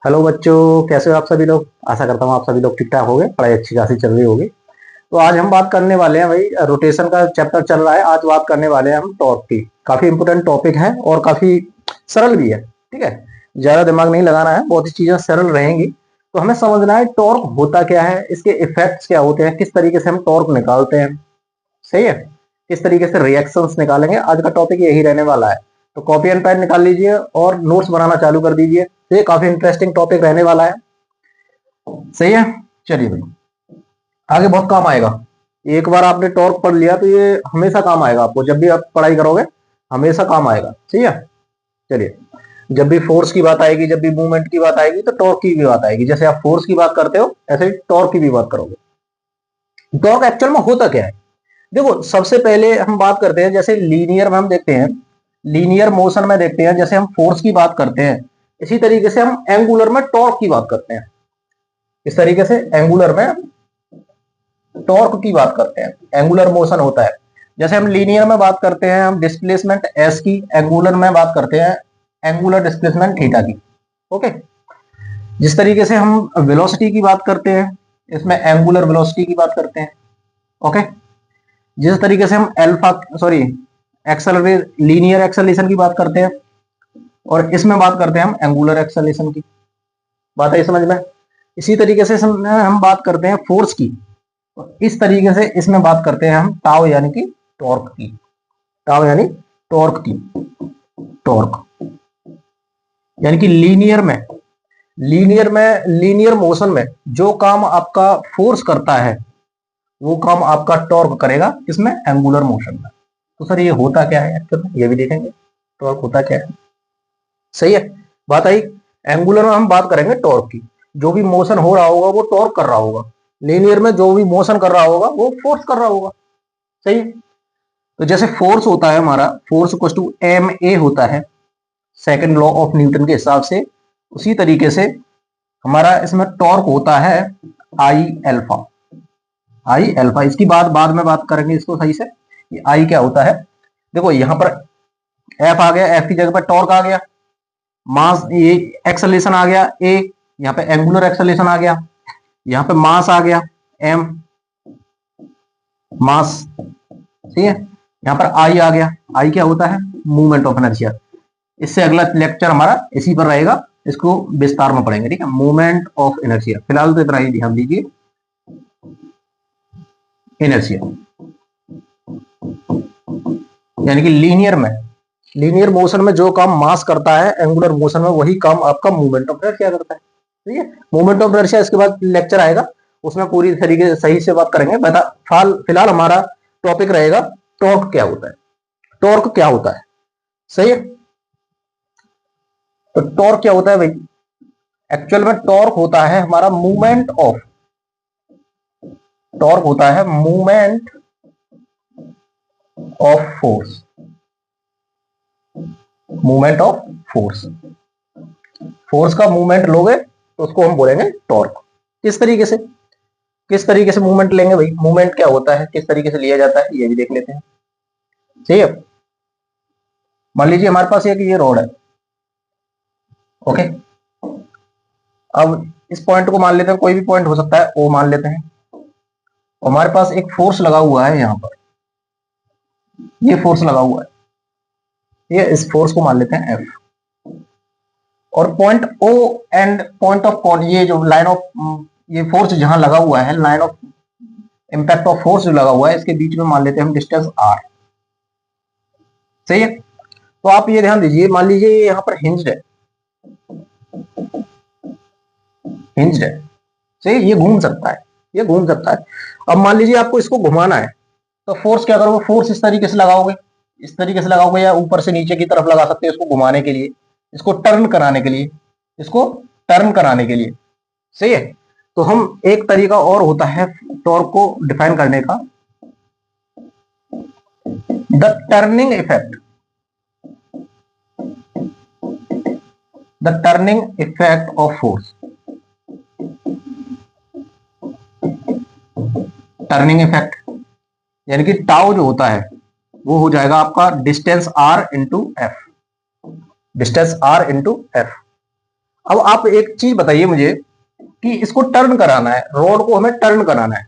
Hello बच्चों, कैसे हो आप सभी लोग। आशा करता हूँ आप सभी लोग ठीक ठाक होंगे, पढ़ाई अच्छी खासी चल रही होगी। तो आज हम बात करने वाले हैं भाई, रोटेशन का चैप्टर चल रहा है। आज बात करने वाले हैं हम टॉर्क की। काफी इंपोर्टेंट टॉपिक है और काफी सरल भी है। ठीक है, ज्यादा दिमाग नहीं लगाना है, बहुत ही चीजें सरल रहेंगी। तो हमें समझना है टॉर्क होता क्या है, इसके इफेक्ट्स क्या होते हैं, किस तरीके से हम टॉर्क निकालते हैं। सही है, किस तरीके से रिएक्शंस निकालेंगे, आज का टॉपिक यही रहने वाला है। तो कॉपी एंड पेन निकाल लीजिए और नोट्स बनाना चालू कर दीजिए। तो ये काफी इंटरेस्टिंग टॉपिक रहने वाला है। सही है, चलिए भाई, आगे बहुत काम आएगा। एक बार आपने टॉर्क पढ़ लिया तो ये हमेशा काम आएगा आपको, जब भी आप पढ़ाई करोगे हमेशा काम आएगा। सही है, चलिए। जब भी फोर्स की बात आएगी, जब भी मूवमेंट की बात आएगी, तो टॉर्क की भी बात आएगी। जैसे आप फोर्स की बात करते हो ऐसे ही टॉर्क की भी बात करोगे। टॉर्क एक्चुअल में होता क्या है, देखो सबसे पहले हम बात करते हैं, जैसे लीनियर में हम देखते हैं, लीनियर मोशन में देखते हैं, जैसे हम फोर्स की बात करते हैं, इसी तरीके से हम एंगुलर में टॉर्क की बात करते हैं। इस तरीके से एंगुलर में टॉर्क की बात करते हैं, एंगुलर मोशन होता है। जैसे हम लीनियर में बात करते हैं हम डिस्प्लेसमेंट एस की, एंगुलर में बात करते हैं एंगुलर डिस्प्लेसमेंट थीटा की। ओके, जिस तरीके से हम वेलोसिटी की बात करते हैं, इसमें एंगुलर वेलोसिटी की बात करते हैं। ओके, जिस तरीके से हम alpha sorry accelerate linear acceleration की बात करते हैं, और इसमें बात करते हैं हम एंगुलर एक्सेलरेशन की। बात है समझ में। इसी तरीके से हम बात करते हैं फोर्स की, इस तरीके से इसमें बात करते हैं हम टाउ यानी कि टॉर्क की। टाउ यानी टॉर्क की, टॉर्क यानी कि लीनियर मोशन में जो काम आपका फोर्स करता है वो काम आपका टॉर्क करेगा, इसमें एंगुलर मोशन में। तो सर ये होता क्या है एक्चुअली, ये भी देखेंगे टॉर्क होता क्या है। सही है, बात आई। एंगुलर में हम बात करेंगे टॉर्क की, जो भी मोशन हो रहा होगा वो टॉर्क कर रहा होगा। लीनियर में जो भी मोशन कर रहा होगा वो फोर्स कर रहा होगा। सही है, तो जैसे फोर्स होता है हमारा, force equal to m a होता है सेकंड लॉ ऑफ न्यूटन के हिसाब से, उसी तरीके से हमारा इसमें टॉर्क होता है आई एल्फा। आई एल्फा, इसकी बाद में बात करेंगे इसको सही से, ये आई क्या होता है। देखो यहाँ पर एफ आ गया, एफ की जगह पर टॉर्क आ गया, मास ये एक्सेलरेशन आ गया ए, यहाँ पे एंगुलर एक्सेलरेशन आ गया, यहाँ पे मास आ गया एम, मास। ठीक है, यहाँ पर आई आ गया, आई क्या होता है मूवमेंट ऑफ इनर्शिया। इससे अगला लेक्चर हमारा इसी पर रहेगा, इसको विस्तार में पढ़ेंगे। ठीक है, मूवमेंट ऑफ इनर्शिया, फिलहाल तो इतना ही ध्यान दीजिए। इनर्शिया यानी कि लीनियर मोशन में जो काम मास करता है, एंगुलर मोशन में वही काम आपका मूवमेंट ऑफ इनर्शिया करता है। ठीक है, मूवमेंट ऑफ इनर्शिया इसके बाद लेक्चर आएगा, उसमें पूरी तरीके से सही से बात करेंगे। फिलहाल हमारा टॉपिक रहेगा टॉर्क क्या होता है। टॉर्क क्या होता है, सही है। तो टॉर्क क्या होता है भाई, एक्चुअल में टॉर्क होता है हमारा मूवमेंट ऑफ, टॉर्क होता है movement of force, movement of force. Force का मूवमेंट लोगे तो उसको हम बोलेंगे टॉर्क। किस तरीके से मूवमेंट लेंगे भाई, मूवमेंट क्या होता है, किस तरीके से लिया जाता है, ये भी देख लेते हैं। सही है, मान लीजिए हमारे पास एक ये रोड है। ओके, अब इस पॉइंट को मान लेते हैं, कोई भी पॉइंट हो सकता है, ओ मान लेते हैं। हमारे पास एक फोर्स लगा हुआ है यहाँ पर, ये फोर्स लगा हुआ है, ये इस फोर्स को मान लेते हैं एफ। और point O and point of कॉन, ये जो लाइन ऑफ, ये फोर्स जहां लगा हुआ है, line of impact of force जो लगा हुआ है, इसके बीच में मान लेते हैं हम डिस्टेंस आर। सही है, तो आप ये ध्यान दीजिए, मान लीजिए ये यहाँ पर हिंज्ड है, हिंज्ड है। सही, ये घूम सकता है, ये घूम सकता है। अब मान लीजिए आपको इसको घुमाना है, तो फोर्स क्या करोगे, फोर्स इस तरीके से लगाओगे, इस तरीके से लगाओगे, या ऊपर से नीचे की तरफ लगा सकते हैं इसको घुमाने के लिए, इसको टर्न कराने के लिए, इसको टर्न कराने के लिए। सही है, तो हम एक तरीका और होता है टॉर्क को डिफाइन करने का, the turning effect, the turning effect of force. Turning effect यानी कि टाउ जो होता है वो हो जाएगा आपका distance r into F, distance r into F. अब आप एक चीज बताइए मुझे कि इसको टर्न कराना है, रॉड को हमें टर्न कराना है,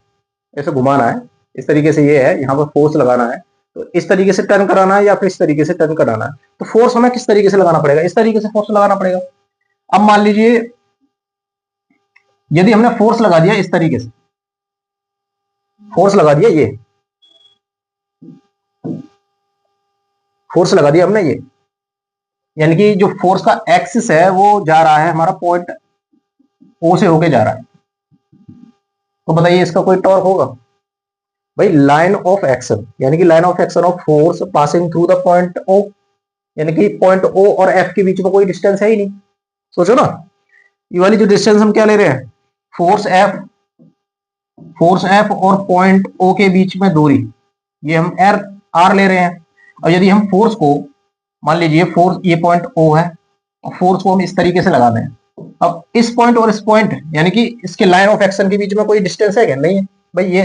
ऐसे घुमाना है, इस तरीके से ये है, यहाँ पर फोर्स लगाना है, तो इस तरीके से टर्न कराना है या फिर इस तरीके से टर्न कराना है, तो फोर्स हमें किस तरीके से लगाना पड़ेगा, इस तरीके से फोर्स लगाना पड़ेगा। अब मान लीजिए यदि हमने फोर्स लगा दिया इस तरीके से, फोर्स लगा दिया, ये फोर्स लगा दिया हमने, ये यानी कि जो फोर्स का एक्सिस है वो जा रहा है हमारा पॉइंट ओ से होके जा रहा है, तो बताइए इसका कोई टॉर्क होगा भाई? लाइन ऑफ एक्शन, यानी कि line of action of force passing through the point O, यानी कि पॉइंट ओ और एफ के बीच में कोई डिस्टेंस है ही नहीं। सोचो ना, ये वाली जो डिस्टेंस हम क्या ले रहे हैं, फोर्स एफ, फोर्स एफ और पॉइंट ओ के बीच में दूरी, ये हम एर आर ले रहे हैं। और यदि हम फोर्स को, मान लीजिए फोर्स ये पॉइंट ओ है और फोर्स को हम इस तरीके से लगा दें, अब इस पॉइंट और इस पॉइंट यानी कि इसके लाइन ऑफ एक्शन के बीच में कोई डिस्टेंस है क्या? नहीं है भाई। ये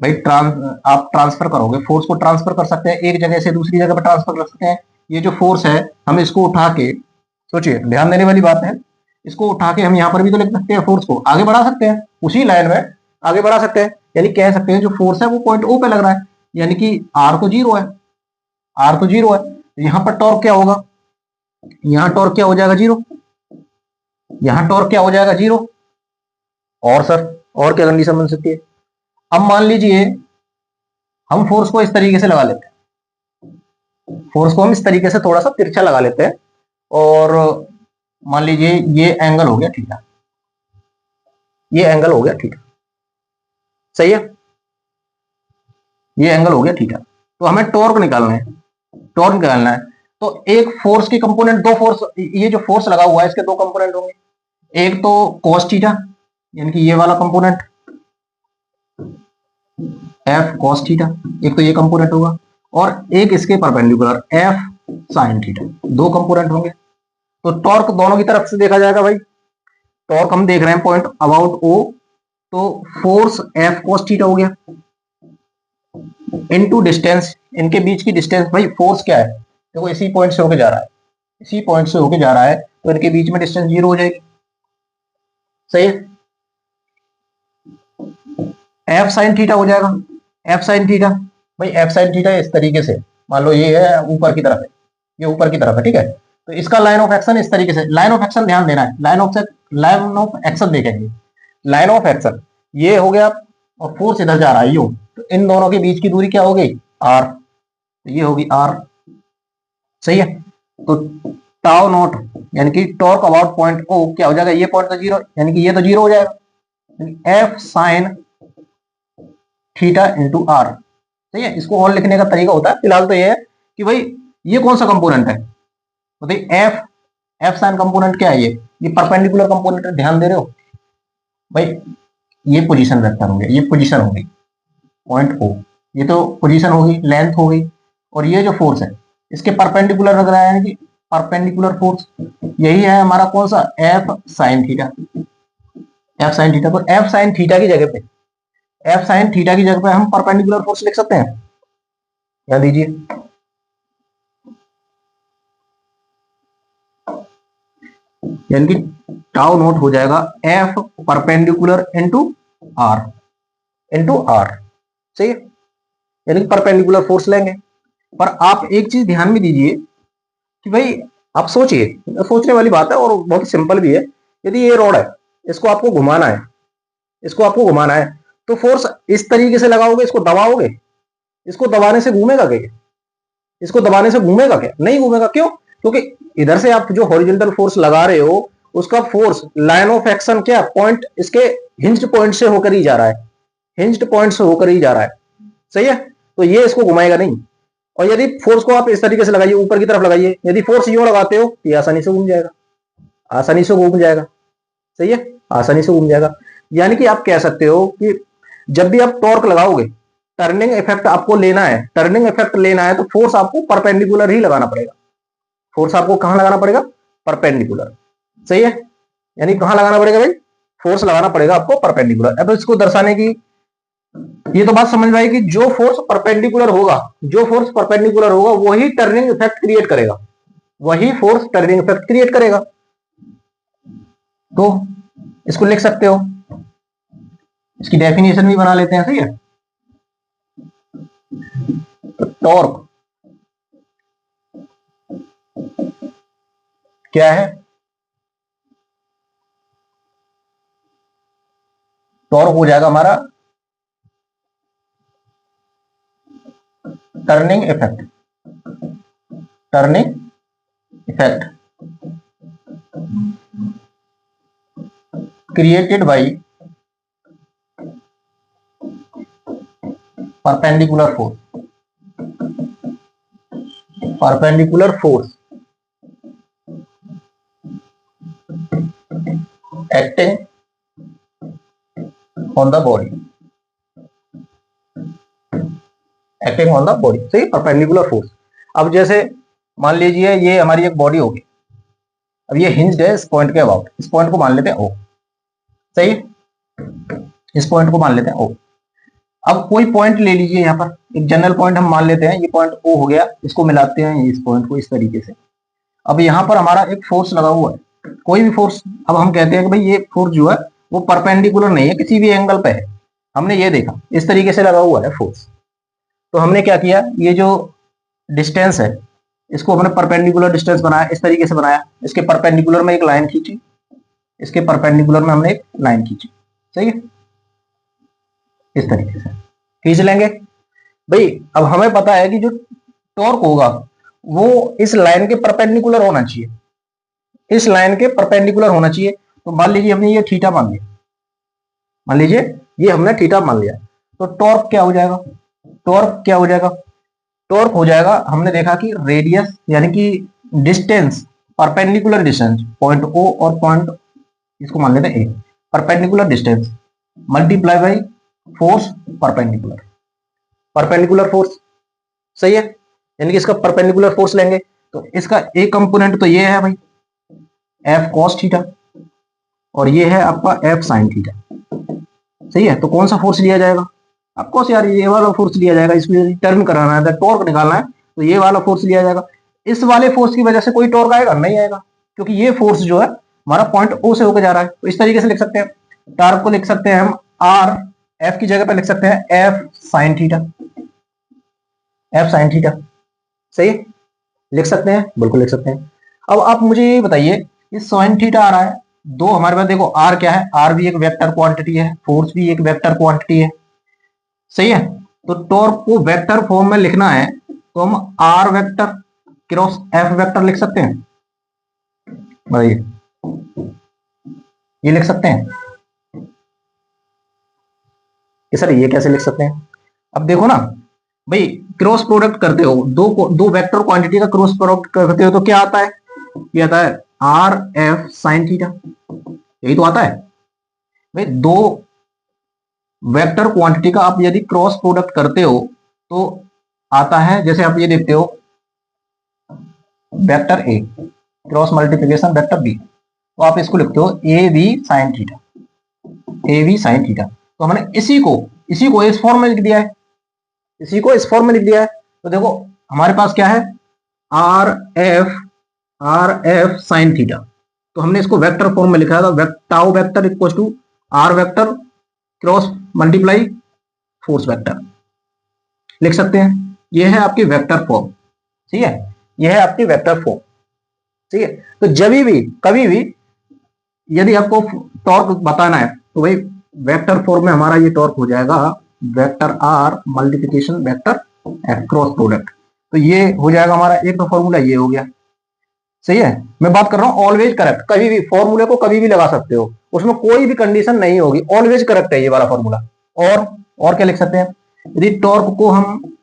भाई आप ट्रांसफर करोगे, फोर्स को ट्रांसफर कर सकते हैं, एक जगह से दूसरी जगह पर ट्रांसफर कर सकते हैं। ये जो फोर्स है हम इसको उठा के, सोचिए ध्यान देने वाली बात है, इसको उठा के हम यहाँ पर भी तो लिख सकते हैं, फोर्स को आगे बढ़ा सकते हैं, उसी लाइन में आगे बढ़ा सकते हैं, यानी कह सकते हैं जो फोर्स है वो पॉइंट ओ पे लग रहा है, यानी कि आर तो जीरो है, आर तो जीरो है, यहाँ पर टॉर्क क्या होगा, यहाँ टॉर्क क्या हो जाएगा, जीरो, यहाँ टॉर्क क्या हो जाएगा, जीरो। और सर और क्या कंडीशन बन सकती है? अब मान लीजिए हम फोर्स को इस तरीके से लगा लेते हैं, फोर्स को हम इस तरीके से थोड़ा सा तिरछा लगा लेते हैं, और मान लीजिए ये एंगल हो गया थीटा, ये एंगल हो गया थीटा, सही है, ये एंगल हो गया थीटा। तो हमें टॉर्क निकालना है, टॉर्क निकालना है, तो एक फोर्स की कंपोनेंट, दो फोर्स, ये जो फोर्स लगा हुआ है इसके दो कंपोनेंट होंगे, एक तो cos थीटा यानी कि ये वाला कंपोनेंट f cos थीटा, एक तो ये कंपोनेंट होगा, और एक इसके परपेंडिकुलर f sin थीटा, दो कंपोनेंट होंगे। तो टॉर्क दोनों की तरफ से देखा जाएगा भाई, टॉर्क हम देख रहे हैं पॉइंट अबाउट ओ, तो फोर्स f cos थीटा हो गया इनटू डिस्टेंस, इनके बीच की डिस्टेंस, भाई फोर्स क्या है, देखो इसी पॉइंट से होके जा रहा है, इसी पॉइंट से होके जा रहा है, तो इनके बीच में डिस्टेंस जीरो हो जाएगी, सही है। एफ साइन थीटा हो जाएगा, एफ साइन थीटा, भाई एफ साइन थीटा इस तरीके से, मान लो ये है ऊपर की तरफ है, ये ऊपर की तरफ है, ठीक है, तो इसका लाइन ऑफ एक्शन इस तरीके से, लाइन ऑफ एक्शन ध्यान देना है, लाइन ऑफ एक्शन देखेंगे, लाइन ऑफ एक्शन ये हो गया, और फोर्स इधर जा रहा है यूं, तो इन दोनों के बीच की दूरी क्या हो गई, आर, तो ये होगी आर, सही है। तो टाउ नॉट यानी कि टॉर्क अबाउट पॉइंट ओ क्या हो जाएगा, ये पॉइंट तो जीरो, यानी कि ये तो जीरो हो जाएगा, F sine theta into r, सही है। इसको और लिखने का तरीका होता है, फिलहाल तो ये है कि भाई ये कौन सा कंपोनेंट है, बताइए, एफ, एफ साइन कंपोनेंट क्या है, ये परपेंडिकुलर कंपोनेंट है, ध्यान दे रहे हो भाई, ये पोजीशन वेक्टर हो गया, ये पोजीशन हो गई पॉइंट ओ, ये तो पोजीशन होगी, लेंथ हो गई, और ये जो फोर्स है इसके परपेंडिकुलर लग रहा है, यानी कि परपेंडिकुलर फोर्स, यही है हमारा कौन सा, F sine theta, F sine theta. तो एफ साइन थीटा की जगह पे, एफ साइन थीटा की जगह पे हम परपेंडिकुलर फोर्स लिख सकते हैं, ध्यान दीजिए, यानी कि टाउ नोट हो जाएगा F perpendicular into r, into r, सही है, यानी कि परपेंडिकुलर फोर्स लेंगे। पर आप एक चीज ध्यान में दीजिए कि भाई आप सोचिए, सोचने वाली बात है और बहुत सिंपल भी है, यदि ये रोड है, इसको आपको घुमाना है, इसको आपको घुमाना है, तो फोर्स इस तरीके से लगाओगे, इसको दबाओगे, इसको दबाने से घूमेगा क्या, इसको दबाने से घूमेगा क्या, नहीं घूमेगा, क्यों? क्योंकि इधर से आप जो हॉरिजॉन्टल फोर्स लगा रहे हो उसका फोर्स लाइन ऑफ एक्शन क्या, पॉइंट इसके हिंज्ड पॉइंट से होकर ही जा रहा है, हिंज्ड पॉइंट से होकर ही जा रहा है, सही है, तो ये इसको घुमाएगा नहीं। और यदि फोर्स को आप इस तरीके से लगाइए, ऊपर की तरफ लगाइए, यदि फोर्स यूं लगाते हो तो ये आसानी से घूम जाएगा, आसानी से घूम जाएगा, सही है, आसानी से घूम जाएगा। यानी कि आप कह सकते हो कि जब भी आप टॉर्क लगाओगे, टर्निंग इफेक्ट आपको लेना है, टर्निंग इफेक्ट लेना है तो फोर्स आपको परपेंडिकुलर ही लगाना पड़ेगा, फोर्स आपको कहां लगाना पड़ेगा, परपेंडिकुलर, सही है, यानी कहां लगाना पड़ेगा भाई, फोर्स लगाना पड़ेगा आपको परपेंडिकुलर। अब इसको दर्शाने की ये तो बात समझ में आई कि जो फोर्स परपेंडिकुलर होगा, जो फोर्स परपेंडिकुलर होगा वही टर्निंग इफेक्ट क्रिएट करेगा, वही फोर्स टर्निंग इफेक्ट क्रिएट करेगा। तो इसको लिख सकते हो, इसकी डेफिनेशन भी बना लेते हैं, सही है। तो टॉर्क क्या है? टॉर्क हो जाएगा हमारा turning effect, turning effect created by perpendicular force, perpendicular force acting on the body, acting on the body, सही, परपेंडिकुलर फोर्स। अब जैसे मान लीजिए ये हमारी एक बॉडी होगी, अब ये हिंज्ड है इस पॉइंट के अबाउट, इस पॉइंट को मान लेते हैं ओ, सही, इस पॉइंट को मान लेते हैं ओ। अब कोई पॉइंट ले लीजिए, यहाँ पर एक जनरल पॉइंट हम मान लेते हैं, ये पॉइंट ओ हो गया, इसको मिलाते हैं इस पॉइंट को इस तरीके से। अब यहाँ पर हमारा एक फोर्स लगा हुआ है, कोई भी फोर्स, अब हम कहते हैं कि भाई ये फोर्स जो है वो परपेंडिकुलर नहीं है, किसी भी एंगल पे है, हमने ये देखा इस तरीके से लगा हुआ है फोर्स। तो हमने क्या किया, ये जो डिस्टेंस है इसको हमने परपेंडिकुलर डिस्टेंस बनाया, इस तरीके से बनाया, इसके परपेंडिकुलर में एक लाइन खींची, इसके परपेंडिकुलर में हमने एक लाइन खींची, सही है, इस तरीके से खींच लेंगे भाई। अब हमें पता है कि जो टॉर्क होगा वो इस लाइन के परपेंडिकुलर होना चाहिए, इस लाइन के परपेंडिकुलर होना चाहिए। तो मान लीजिए हमने ये थीटा मान लिया, मान लीजिए ये हमने थीटा मान लिया, तो टॉर्क क्या हो जाएगा, टॉर्क क्या हो जाएगा, टॉर्क हो जाएगा, हमने देखा कि रेडियस यानी कि distance, perpendicular distance, point O और पॉइंट, इसको मान लेते हैं A, perpendicular distance multiply by force perpendicular, perpendicular force, सही है, यानी कि इसका परपेंडिकुलर फोर्स लेंगे तो इसका एक कंपोनेंट तो ये है भाई एफ कॉस थीटा, और ये है आपका एफ साइन थीटा, सही है। तो कौन सा फोर्स लिया जाएगा, आपको यार ये वाला फोर्स लिया जाएगा, इसमें टर्न कराना है, टॉर्क निकालना है, तो ये वाला फोर्स लिया जाएगा। इस वाले फोर्स की वजह से कोई टॉर्क आएगा नहीं, आएगा, क्योंकि ये फोर्स जो है हमारा पॉइंट ओ से होकर जा रहा है। तो इस तरीके से लिख सकते हैं, टॉर्क को लिख सकते हैं हम आर, एफ की जगह पर लिख सकते हैं F sine theta, F sine theta, सही है, लिख सकते हैं, बिल्कुल लिख सकते हैं। अब आप मुझे ये बताइए, ये साइन थीटा आ रहा है, दो हमारे पास देखो आर क्या है, आर भी एक वेक्टर क्वांटिटी है, फोर्स भी एक वेक्टर क्वांटिटी है, सही है। तो टॉर्क को वेक्टर फॉर्म में लिखना है तो हम r vector cross F vector लिख सकते हैं, बताइए, ये लिख सकते हैं कि सर ये कैसे लिख सकते हैं। अब देखो ना भाई, क्रॉस प्रोडक्ट करते हो, दो वेक्टर क्वांटिटी का क्रॉस प्रोडक्ट करते हो तो क्या आता है, ये आता है आर एफ साइन थीटा, यही तो आता है भाई। दो वेक्टर क्वांटिटी का आप यदि क्रॉस प्रोडक्ट करते हो तो आता है, जैसे आप ये देखते हो vector A cross multiplication vector B, तो आप इसको लिखते हो A B sine theta, A B sine theta. तो हमने इसी को इस फॉर्म में लिख दिया है, इसी को इस फॉर्म में लिख दिया है। तो देखो हमारे पास क्या है, आर एफ साइन थीटा, तो हमने इसको वेक्टर फॉर्म में लिखा था, tau vector equal to r vector cross multiply force vector, लिख सकते हैं। यह है आपकी वेक्टर फॉर्म, ठीक है, यह है आपकी वेक्टर फॉर्म, ठीक है। तो जब भी कभी भी यदि आपको टॉर्क बताना है तो भाई वेक्टर फॉर्म में हमारा ये टॉर्क हो जाएगा vector r multiplication vector F cross product. तो ये हो जाएगा हमारा एक तो फॉर्मूला ये हो गया, सही है। मैं बात कर रहा हूं ऑलवेज करेक्ट, कभी भी फॉर्मूले को कभी भी लगा सकते हो, उसमें कोई भी कंडीशन नहीं होगी, ऑलवेज करेक्ट है ये वाला फॉर्मूला। और क्या लिख सकते हैं, यदि टॉर्क को हम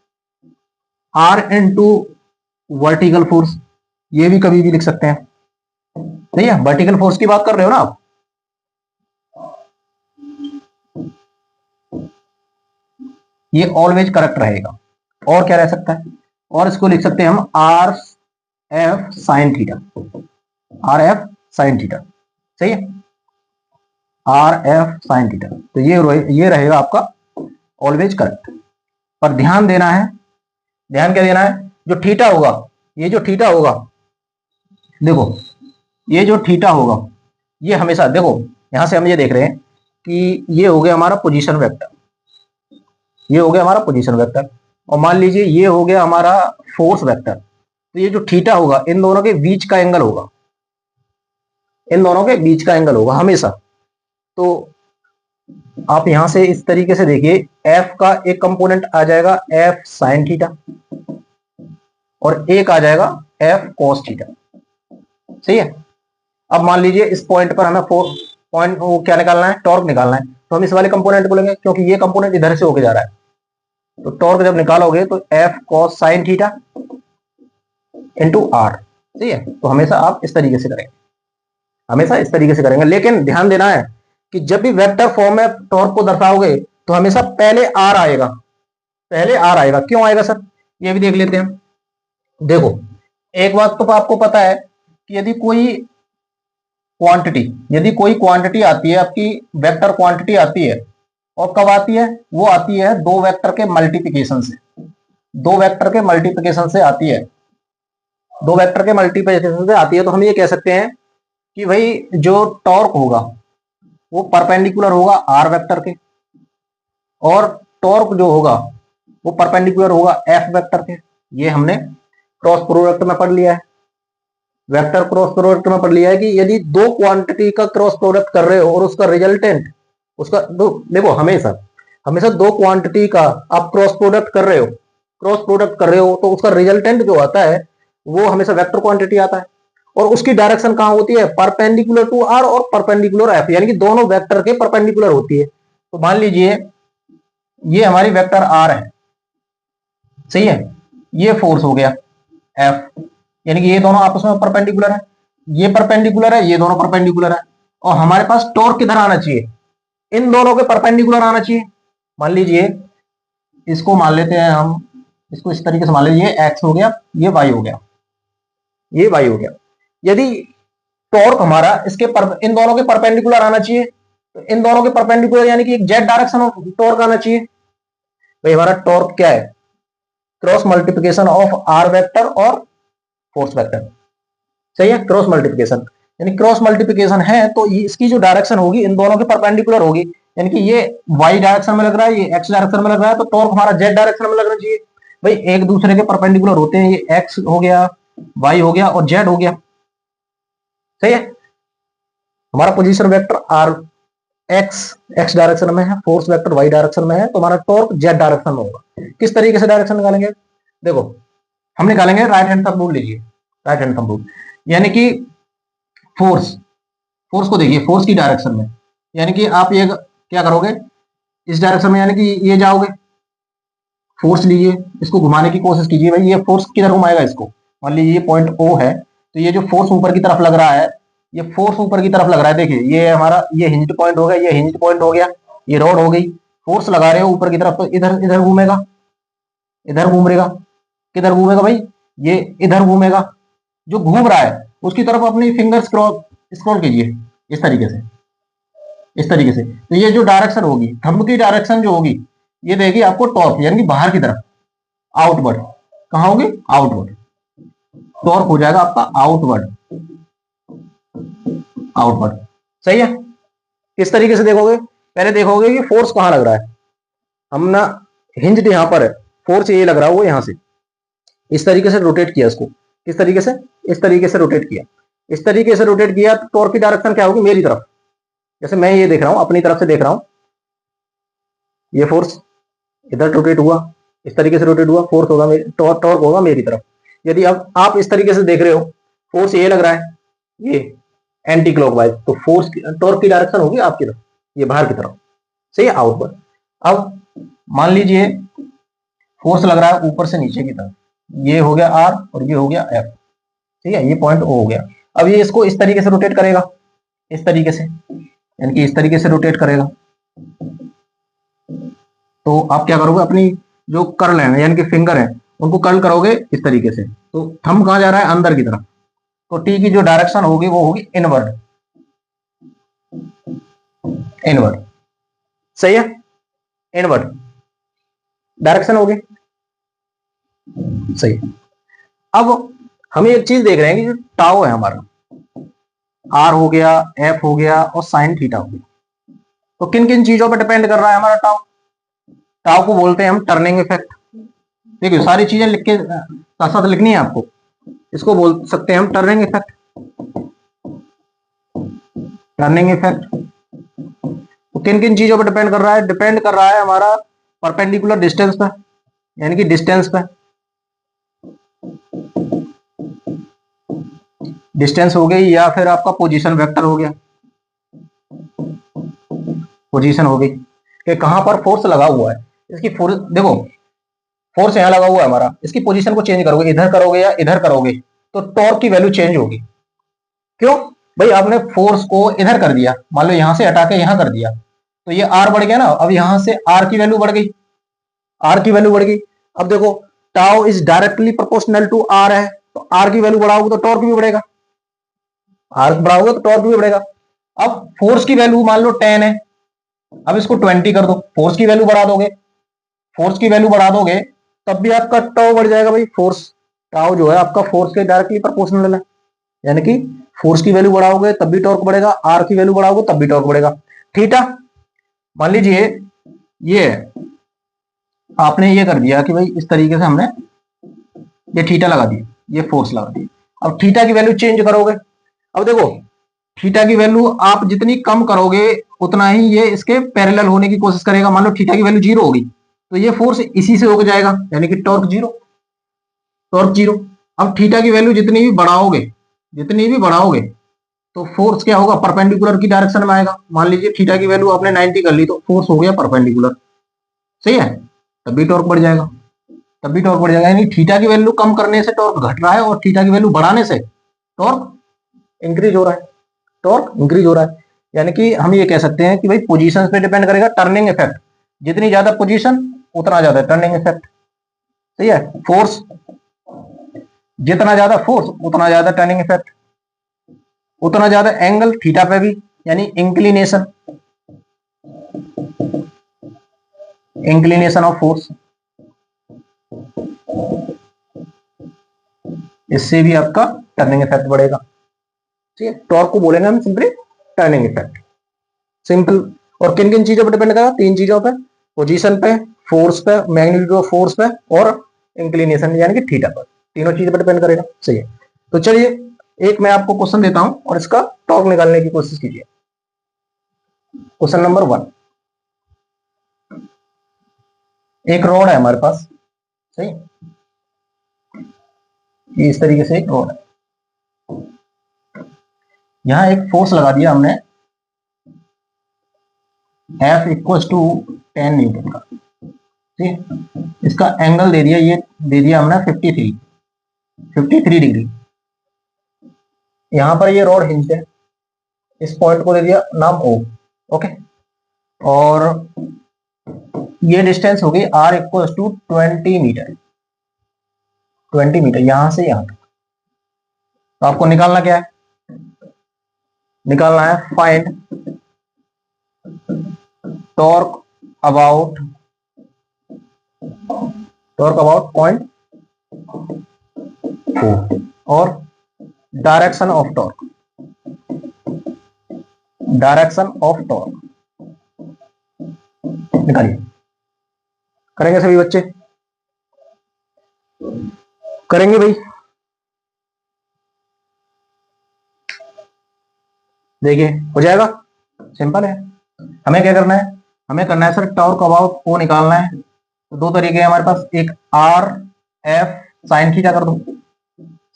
आर इनटू वर्टिकल फोर्स, ये भी कभी भी लिख सकते हैं, नहीं है, वर्टिकल फोर्स की बात कर रहे हो ना आप, ये ऑलवेज करेक्ट रहेगा। और क्या रह सकता है, और इसको लिख सकते हैं हम are F sine theta, are F sine theta, सही है, आर एफ साइन थीटा। तो ये रहेगा आपका ऑलवेज करेक्ट। पर ध्यान देना है, ध्यान क्या देना है, जो थीटा होगा, ये जो थीटा होगा, देखो ये जो थीटा होगा ये हमेशा देखो, यहां से हम ये देख रहे हैं कि ये हो गया हमारा पोजीशन वेक्टर, ये हो गया हमारा पोजीशन वेक्टर, और मान लीजिए ये हो गया हमारा फोर्स वेक्टर। तो ये जो थीटा होगा इन दोनों के बीच का एंगल होगा, इन दोनों के बीच का एंगल होगा हमेशा। तो आप यहां से इस तरीके से देखिए, एफ का एक कंपोनेंट आ जाएगा एफ साइन थीटा, और एक आ जाएगा एफ कॉस थीटा। सही है। अब मान लीजिए इस पॉइंट पर हमें पॉइंट वो क्या निकालना है, टॉर्क निकालना है। तो हम इस वाले कंपोनेंट बोलेंगे क्योंकि ये कंपोनेंट इधर से होके जा रहा है, तो टॉर्क जब निकालोगे तो F cos sine theta into r. सही है। तो हमेशा आप इस तरीके से करेंगे, हमेशा इस तरीके से करेंगे। लेकिन ध्यान देना है कि जब भी वेक्टर फॉर्म में टॉर्क को दर्शाओगे तो हमेशा पहले आर आएगा, पहले आर आएगा। क्यों आएगा सर, ये भी देख लेते हैं। देखो, एक बात तो आपको पता है कि यदि कोई क्वांटिटी आती है आपकी, वेक्टर क्वांटिटी आती है, और कब आती है, वो आती है दो वेक्टर के मल्टीप्लिकेशन से, दो वेक्टर के मल्टीप्लिकेशन से आती है, दो वेक्टर के मल्टीप्लिकेशन से आती है। तो हम ये कह सकते हैं कि भाई जो टॉर्क होगा वो परपेंडिकुलर होगा आर वेक्टर के, और टॉर्क जो होगा वो परपेंडिकुलर होगा एफ वेक्टर के। ये हमने क्रॉस प्रोडक्ट में पढ़ लिया है, वेक्टर क्रॉस प्रोडक्ट में पढ़ लिया है कि यदि दो क्वांटिटी का क्रॉस प्रोडक्ट कर रहे हो और उसका रिजल्टेंट, उसका देखो हमेशा हमेशा दो क्वांटिटी का आप क्रॉस प्रोडक्ट कर रहे हो, क्रॉस प्रोडक्ट कर रहे हो तो उसका रिजल्टेंट जो आता है वो हमेशा वेक्टर क्वांटिटी आता है, और उसकी डायरेक्शन कहां होती है, परपेंडिकुलर टू आर और परपेंडिकुलर एफ, यानी कि दोनों वेक्टर के परपेंडिकुलर होती है। तो मान लीजिए ये हमारी वेक्टर आर है, सही है, ये फोर्स हो गया एफ, यानी कि ये दोनों आपस में परपेंडिकुलर है, ये परपेंडिकुलर है, ये दोनों परपेंडिकुलर है, और हमारे पास टॉर्क किधर आना चाहिए, इन दोनों के परपेंडिकुलर आना चाहिए। मान लीजिए इसको मान लेते हैं हम, इसको इस तरीके से मान लीजिए, एक्स हो गया, ये वाई हो गया, ये वाई हो गया। यदि टॉर्क हमारा इन दोनों के परपेंडिकुलर आना चाहिए, तो इन दोनों के परपेंडिकुलर यानी कि एक जेड डायरेक्शन ऑफ टॉर्क आना चाहिए। भाई हमारा टॉर्क क्या है, cross multiplication of r vector और फोर्स वेक्टर। सही है, क्रॉस मल्टीप्लिकेशन, यानी क्रॉस मल्टीप्लिकेशन है तो इसकी जो डायरेक्शन होगी इन दोनों के परपेंडिकुलर होगी, यानी कि ये वाई डायरेक्शन में लग रहा है, ये एक्स डायरेक्शन में लग रहा है, तो टॉर्क हमारा जेड डायरेक्शन में लगना चाहिए। भाई एक दूसरे के परपेंडिकुलर होते हैं, ये एक्स हो गया, वाई हो गया और जेड हो गया। सही है। हमारा position vector r x x direction में है, फोर्स वेक्टर वाई डायरेक्शन में है, तो हमारा टॉर्क जेड डायरेक्शन में होगा। किस तरीके से डायरेक्शन निकालेंगे, देखो हम निकालेंगे राइट हैंड थंब रूल लीजिए, राइट हैंड थंब रूल, यानी कि फोर्स, फोर्स को देखिए, फोर्स की डायरेक्शन में, यानी कि आप ये क्या करोगे, इस डायरेक्शन में यानी कि ये जाओगे, फोर्स लीजिए, इसको घुमाने की कोशिश कीजिए। भाई ये फोर्स किधर घुमाएगा इसको, मान लीजिए ये पॉइंट ओ है, तो ये जो फोर्स ऊपर की तरफ लग रहा है, ये फोर्स ऊपर की तरफ लग रहा है। देखिए ये हमारा ये हिंज्ड पॉइंट हो गया, ये हिंज्ड पॉइंट हो गया, ये रॉड हो गई, फोर्स लगा रहे हो ऊपर की तरफ, तो इधर इधर घूमेगा, इधर घूमेगा, किधर घूमेगा भाई, ये इधर घूमेगा। जो घूम रहा है उसकी तरफ अपनी फिंगर स्क्रॉल कीजिए, इस तरीके से, इस तरीके से। तो ये जो डायरेक्शन होगी, थंब की डायरेक्शन जो होगी, ये देगी आपको टॉर्क, यानी कि बाहर की तरफ, आउटवर्ड। कहां होगी, आउटवर्ड। टॉर्क हो जाएगा आपका आउटवर्ड, आउटवर्ड। सही है। किस तरीके से देखोगे, पहले देखोगे कि फोर्स कहां लग रहा है, हम ना हिंज्ड यहां पर है, फोर्स ये लग रहा है वो यहां से, इस तरीके से रोटेट किया इसको, किस तरीके से, इस तरीके से रोटेट किया, इस तरीके से रोटेट किया, तो टॉर्क की डायरेक्शन क्या होगी, मेरी तरफ। जैसे मैं ये देख रहा हूं, अपनी तरफ से देख रहा हूं, ये फोर्स इधर रोटेट हुआ, इस तरीके से रोटेट हुआ, फोर्स होगा टॉर्क होगा मेरी तरफ। यदि अब आप इस तरीके से देख रहे हो, फोर्स ये लग रहा है, ये एंटी क्लॉकवाइज, तो फोर्स टॉर्क की डायरेक्शन होगी आपकी तरफ, ये बाहर की तरफ। सही है, आउटवर्ड। अब मान लीजिए फोर्स लग रहा है ऊपर से नीचे की तरफ, ये हो गया आर और ये हो गया एफ। ठीक है, ये पॉइंट ओ हो गया। अब ये इसको इस तरीके से रोटेट करेगा, इस तरीके से, यानी कि इस तरीके से रोटेट करेगा। तो आप क्या करोगे, अपनी जो कर्ल है यानी कि फिंगर है उनको कर्ल करोगे इस तरीके से, तो थंब कहां जा रहा है, अंदर की तरफ, तो टी की जो डायरेक्शन होगी वो होगी इनवर्ड, इनवर्ड। सही है, इनवर्ड डायरेक्शन होगी। सही। अब हम एक चीज देख रहे हैं कि जो टाओ है हमारा, आर हो गया, एफ हो गया और साइन थीटा हो गया। तो किन किन चीजों पर डिपेंड कर रहा है हमारा टाउ? टाउ को बोलते हैं हम टर्निंग इफेक्ट। देखिए सारी चीजें लिख के साथ साथ लिखनी है आपको। इसको बोल सकते हैं हम टर्निंग इफेक्ट। टर्निंग इफेक्ट तो किन किन चीजों पर डिपेंड कर रहा है? डिपेंड कर रहा है हमारा परपेंडिकुलर डिस्टेंस पर, यानी कि डिस्टेंस पर। डिस्टेंस हो गई या फिर आपका पोजीशन वेक्टर हो गया। पोजीशन हो गई कि कहां पर फोर्स लगा हुआ है। इसकी फोर्स देखो, फोर्स यहां लगा हुआ है हमारा, इसकी पोजीशन को चेंज करोगे, इधर करोगे या इधर करोगे, तो टॉर्क की वैल्यू चेंज होगी। क्यों भाई? आपने फोर्स को इधर कर दिया, मान लो यहां से हटा के यहां कर दिया, तो ये आर बढ़ गया ना। अब यहां से आर की वैल्यू बढ़ गई, आर की वैल्यू बढ़ गई। अब देखो tau is directly proportional to r है, तो आर की वैल्यू बढ़ाओगे तो टॉर्क भी बढ़ेगा, आर बढ़ाओगे तो टॉर्क भी बढ़ेगा। अब फोर्स की वैल्यू मान लो 10 है, अब इसको 20 कर दो, फोर्स की वैल्यू बढ़ा दोगे, फोर्स की वैल्यू बढ़ा दोगे तब भी आपका टाउ बढ़ जाएगा भाई। फोर्स टाउ जो है आपका फोर्स के डायरेक्टली प्रोपोर्शनल है, यानी कि फोर्स की वैल्यू बढ़ाओगे तब भी टॉर्क बढ़ेगा, आर की वैल्यू बढ़ाओगे तब भी टॉर्क बढ़ेगा। थीटा मान लीजिए ये आपने ये कर दिया कि भाई इस तरीके से हमने ये थीटा लगा दिया, ये फोर्स लगा दी। अब थीटा की वैल्यू चेंज करोगे। अब देखो थीटा की वैल्यू आप जितनी कम करोगे उतना ही ये इसके पैरेलल होने की कोशिश करेगा। मान लो थीटा की वैल्यू 0 होगी तो ये फोर्स इसी से होकर जाएगा, यानी कि टॉर्क जीरो, टॉर्क जीरो। अब थीटा की वैल्यू जितनी भी बढ़ाओगे, जितनी भी बढ़ाओगे तो फोर्स क्या होगा? परपेंडिकुलर की डायरेक्शन में आएगा। मान लीजिए थीटा की वैल्यू आपने 90 कर ली तो फोर्स हो गया परपेंडिकुलर, सही है, तब भी टॉर्क बढ़ जाएगा, तब भी टॉर्क बढ़ जाएगा। यानी थीटा की वैल्यू कम करने से टॉर्क घट रहा है और थीटा की वैल्यू बढ़ाने से टॉर्क इंक्रीज हो रहा है, टॉर्क इंक्रीज हो रहा है। यानी कि हम ये कह सकते हैं कि भाई पोजीशन पे डिपेंड करेगा टर्निंग इफेक्ट। जितनी ज्यादा पोजीशन उतना ज्यादा टर्निंग इफेक्ट, सही है। फोर्स जितना ज्यादा फोर्स उतना ज्यादा टर्निंग इफेक्ट, उतना ज्यादा एंगल थीटा पे भी, यानी इंक्लिनेशन, इंक्लिनेशन ऑफ फोर्स, इससे भी आपका टर्निंग इफेक्ट बढ़ेगा। ठीक है, टॉर्क को बोलेंगे हम सिंपली टर्निंग इफेक्ट, सिंपल। और किन किन चीजों पर डिपेंड करेगा? 3 चीजों पे, पोजीशन पे, फोर्स पे, मैग्नीट्यूड ऑफ फोर्स पे और इंक्लिनेशन यानी कि थीटा पर। तीनों चीजों पर डिपेंड करेगा, सही है। तो चलिए एक मैं आपको क्वेश्चन देता हूं और इसका टॉर्क निकालने की कोशिश कीजिए। क्वेश्चन नंबर 1, एक रॉड है हमारे पास, सही, ये इस तरीके से एक रॉड है, यहां एक फोर्स लगा दिया हमने F इक्वल टू 10 न्यूटन का, ठीक। इसका एंगल दे दिया, ये दे दिया हमने 53 डिग्री। यहां पर ये रॉड हिंज है, इस पॉइंट को दे दिया नाम O, ओके। और ये डिस्टेंस हो गई R equal to 20 metre, 20 metre यहां से यहां तक। तो आपको निकालना क्या है? निकालना है find torque about, torque about point O और direction of torque, direction of torque निकालिए। करेंगे सभी बच्चे? करेंगे भाई? देखिए हो जाएगा, सिंपल है। हमें क्या करना है? हमें करना है सर टॉर्क अबाउट ओ निकालना है। तो 2 तरीके हैं हमारे पास, एक आर एफ साइन थीटा कर दो,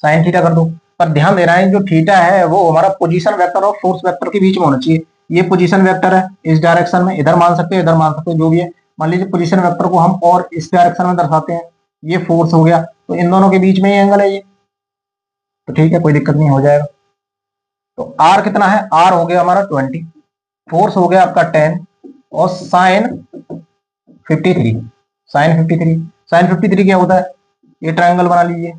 साइन थीटा कर दो। पर ध्यान देना है जो थीटा है वो हमारा पोजीशन वेक्टर और फोर्स वेक्टर के बीच में होना चाहिए। ये पोजीशन वेक्टर है इस डायरेक्शन में, इधर मान सकते हैं इधर मान सकते हैं, जो भी है। मान लीजिए पोजीशन वेक्टर को हम और इस डायरेक्शन में दर्शाते हैं, ये फोर्स हो गया, तो इन दोनों के बीच में ही एंगल है ये, तो ठीक है कोई दिक्कत नहीं, हो जाएगा। तो आर कितना है? आर हो गया हमारा 20, फोर्स हो गया आपका 10 और साइन 53, साइन 53, साइन 53 क्या होता है? ये ट्रायंगल बना लीजिए,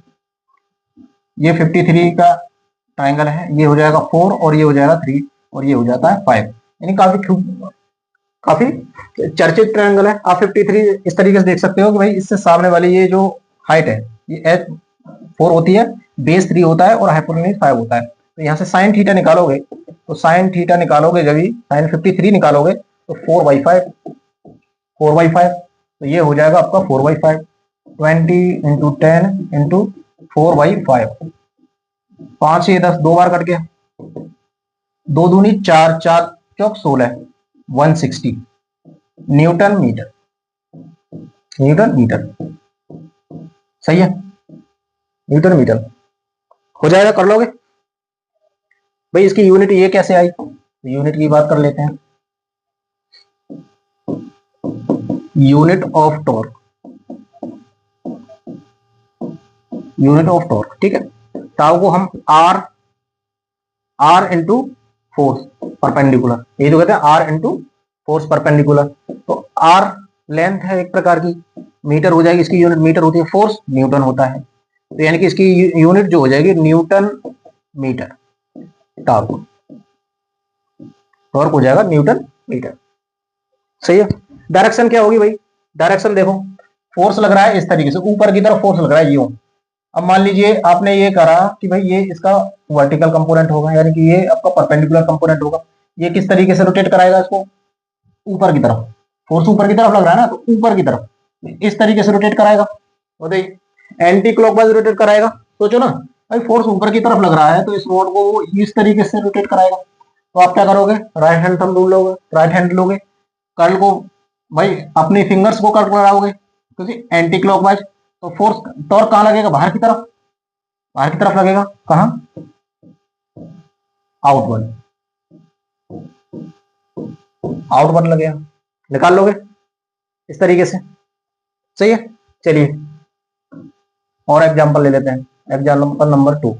ये 53 का ट्रायंगल है, ये हो जाएगा 4 और ये हो जाएगा 3 और ये हो जाता है 5, यानी काफी चर्चित ट्रायंगल है। आप 53 इस तरीके से देख सकते हो कि भाई इससे सामने वाली ये जो हाइट है ये H4 होती है, बेस 3 होता है और हाइपोटेन्यूज 5 होता है। तो यहाँ से साइन थीटा निकालोगे, तो साइन थीटा निकालोगे जब भी साइन 53 निकालोगे तो 4/5, 4/5, तो ये हो जाएगा आपका 4/5, 20 × 10 × 4/5, 5 से 10 दो बार कट गया, 2 दूनी 4, 4 चौक 16, 160 न्यूटन मीटर, न्यूटन मीटर। सही है, न्यूटन मीटर हो जाएगा, कर लोगे भाई। इसकी यूनिट ये कैसे आई, यूनिट की बात कर लेते हैं। Unit of torque, unit of torque, ठीक है। टाउ को हम आर इंटू फोर्स परपेंडिकुलर, ये जो कहते हैं आर इंटू फोर्स परपेंडिकुलर। तो आर लेंथ है एक प्रकार की, मीटर हो जाएगी, इसकी यूनिट मीटर होती है, फोर्स न्यूटन होता है, तो यानी कि इसकी यूनिट जो हो जाएगी न्यूटन मीटर। टॉर्क, टॉर्क हो जाएगा न्यूटन मीटर। सही है। डायरेक्शन क्या होगी भाई, डायरेक्शन देखो, फोर्स लग रहा है इस तरीके से, ऊपर की तरफ फोर्स लग रहा है यूं। अब मान लीजिए आपने ये करा कि भाई ये इसका वर्टिकल कंपोनेंट होगा, यानी कि ये आपका परपेंडिकुलर कंपोनेंट होगा। ये किस तरीके से रोटेट कराएगा इसको, ऊपर की तरफ, फोर्स ऊपर की तरफ लग रहा है ना, तो ऊपर की तरफ इस तरीके से रोटेट कराएगा, बताइए एंटी क्लॉकवाइज रोटेट कराएगा। सोचो ना भाई, फोर्स ऊपर की तरफ लग रहा है तो इस रोड को वो इस तरीके से रोटेट कराएगा। तो आप क्या करोगे, राइट हैंड थंब रूल लोगे, राइट हैंड लोगे, कर्ल को भाई अपनी फिंगर्स को कर्ल कराओगे क्योंकि एंटी क्लॉकवाइज। तो फोर्स टॉर्क कहाँ लगेगा, बाहर की तरफ, बाहर की तरफ लगेगा, कहाँ, आउटवर्ड, आउटवर्ड लगेगा, निकाल लोगे इस तरीके से। सही है, चलिए और एग्जांपल ले लेते हैं, एग्जांपल नंबर 2।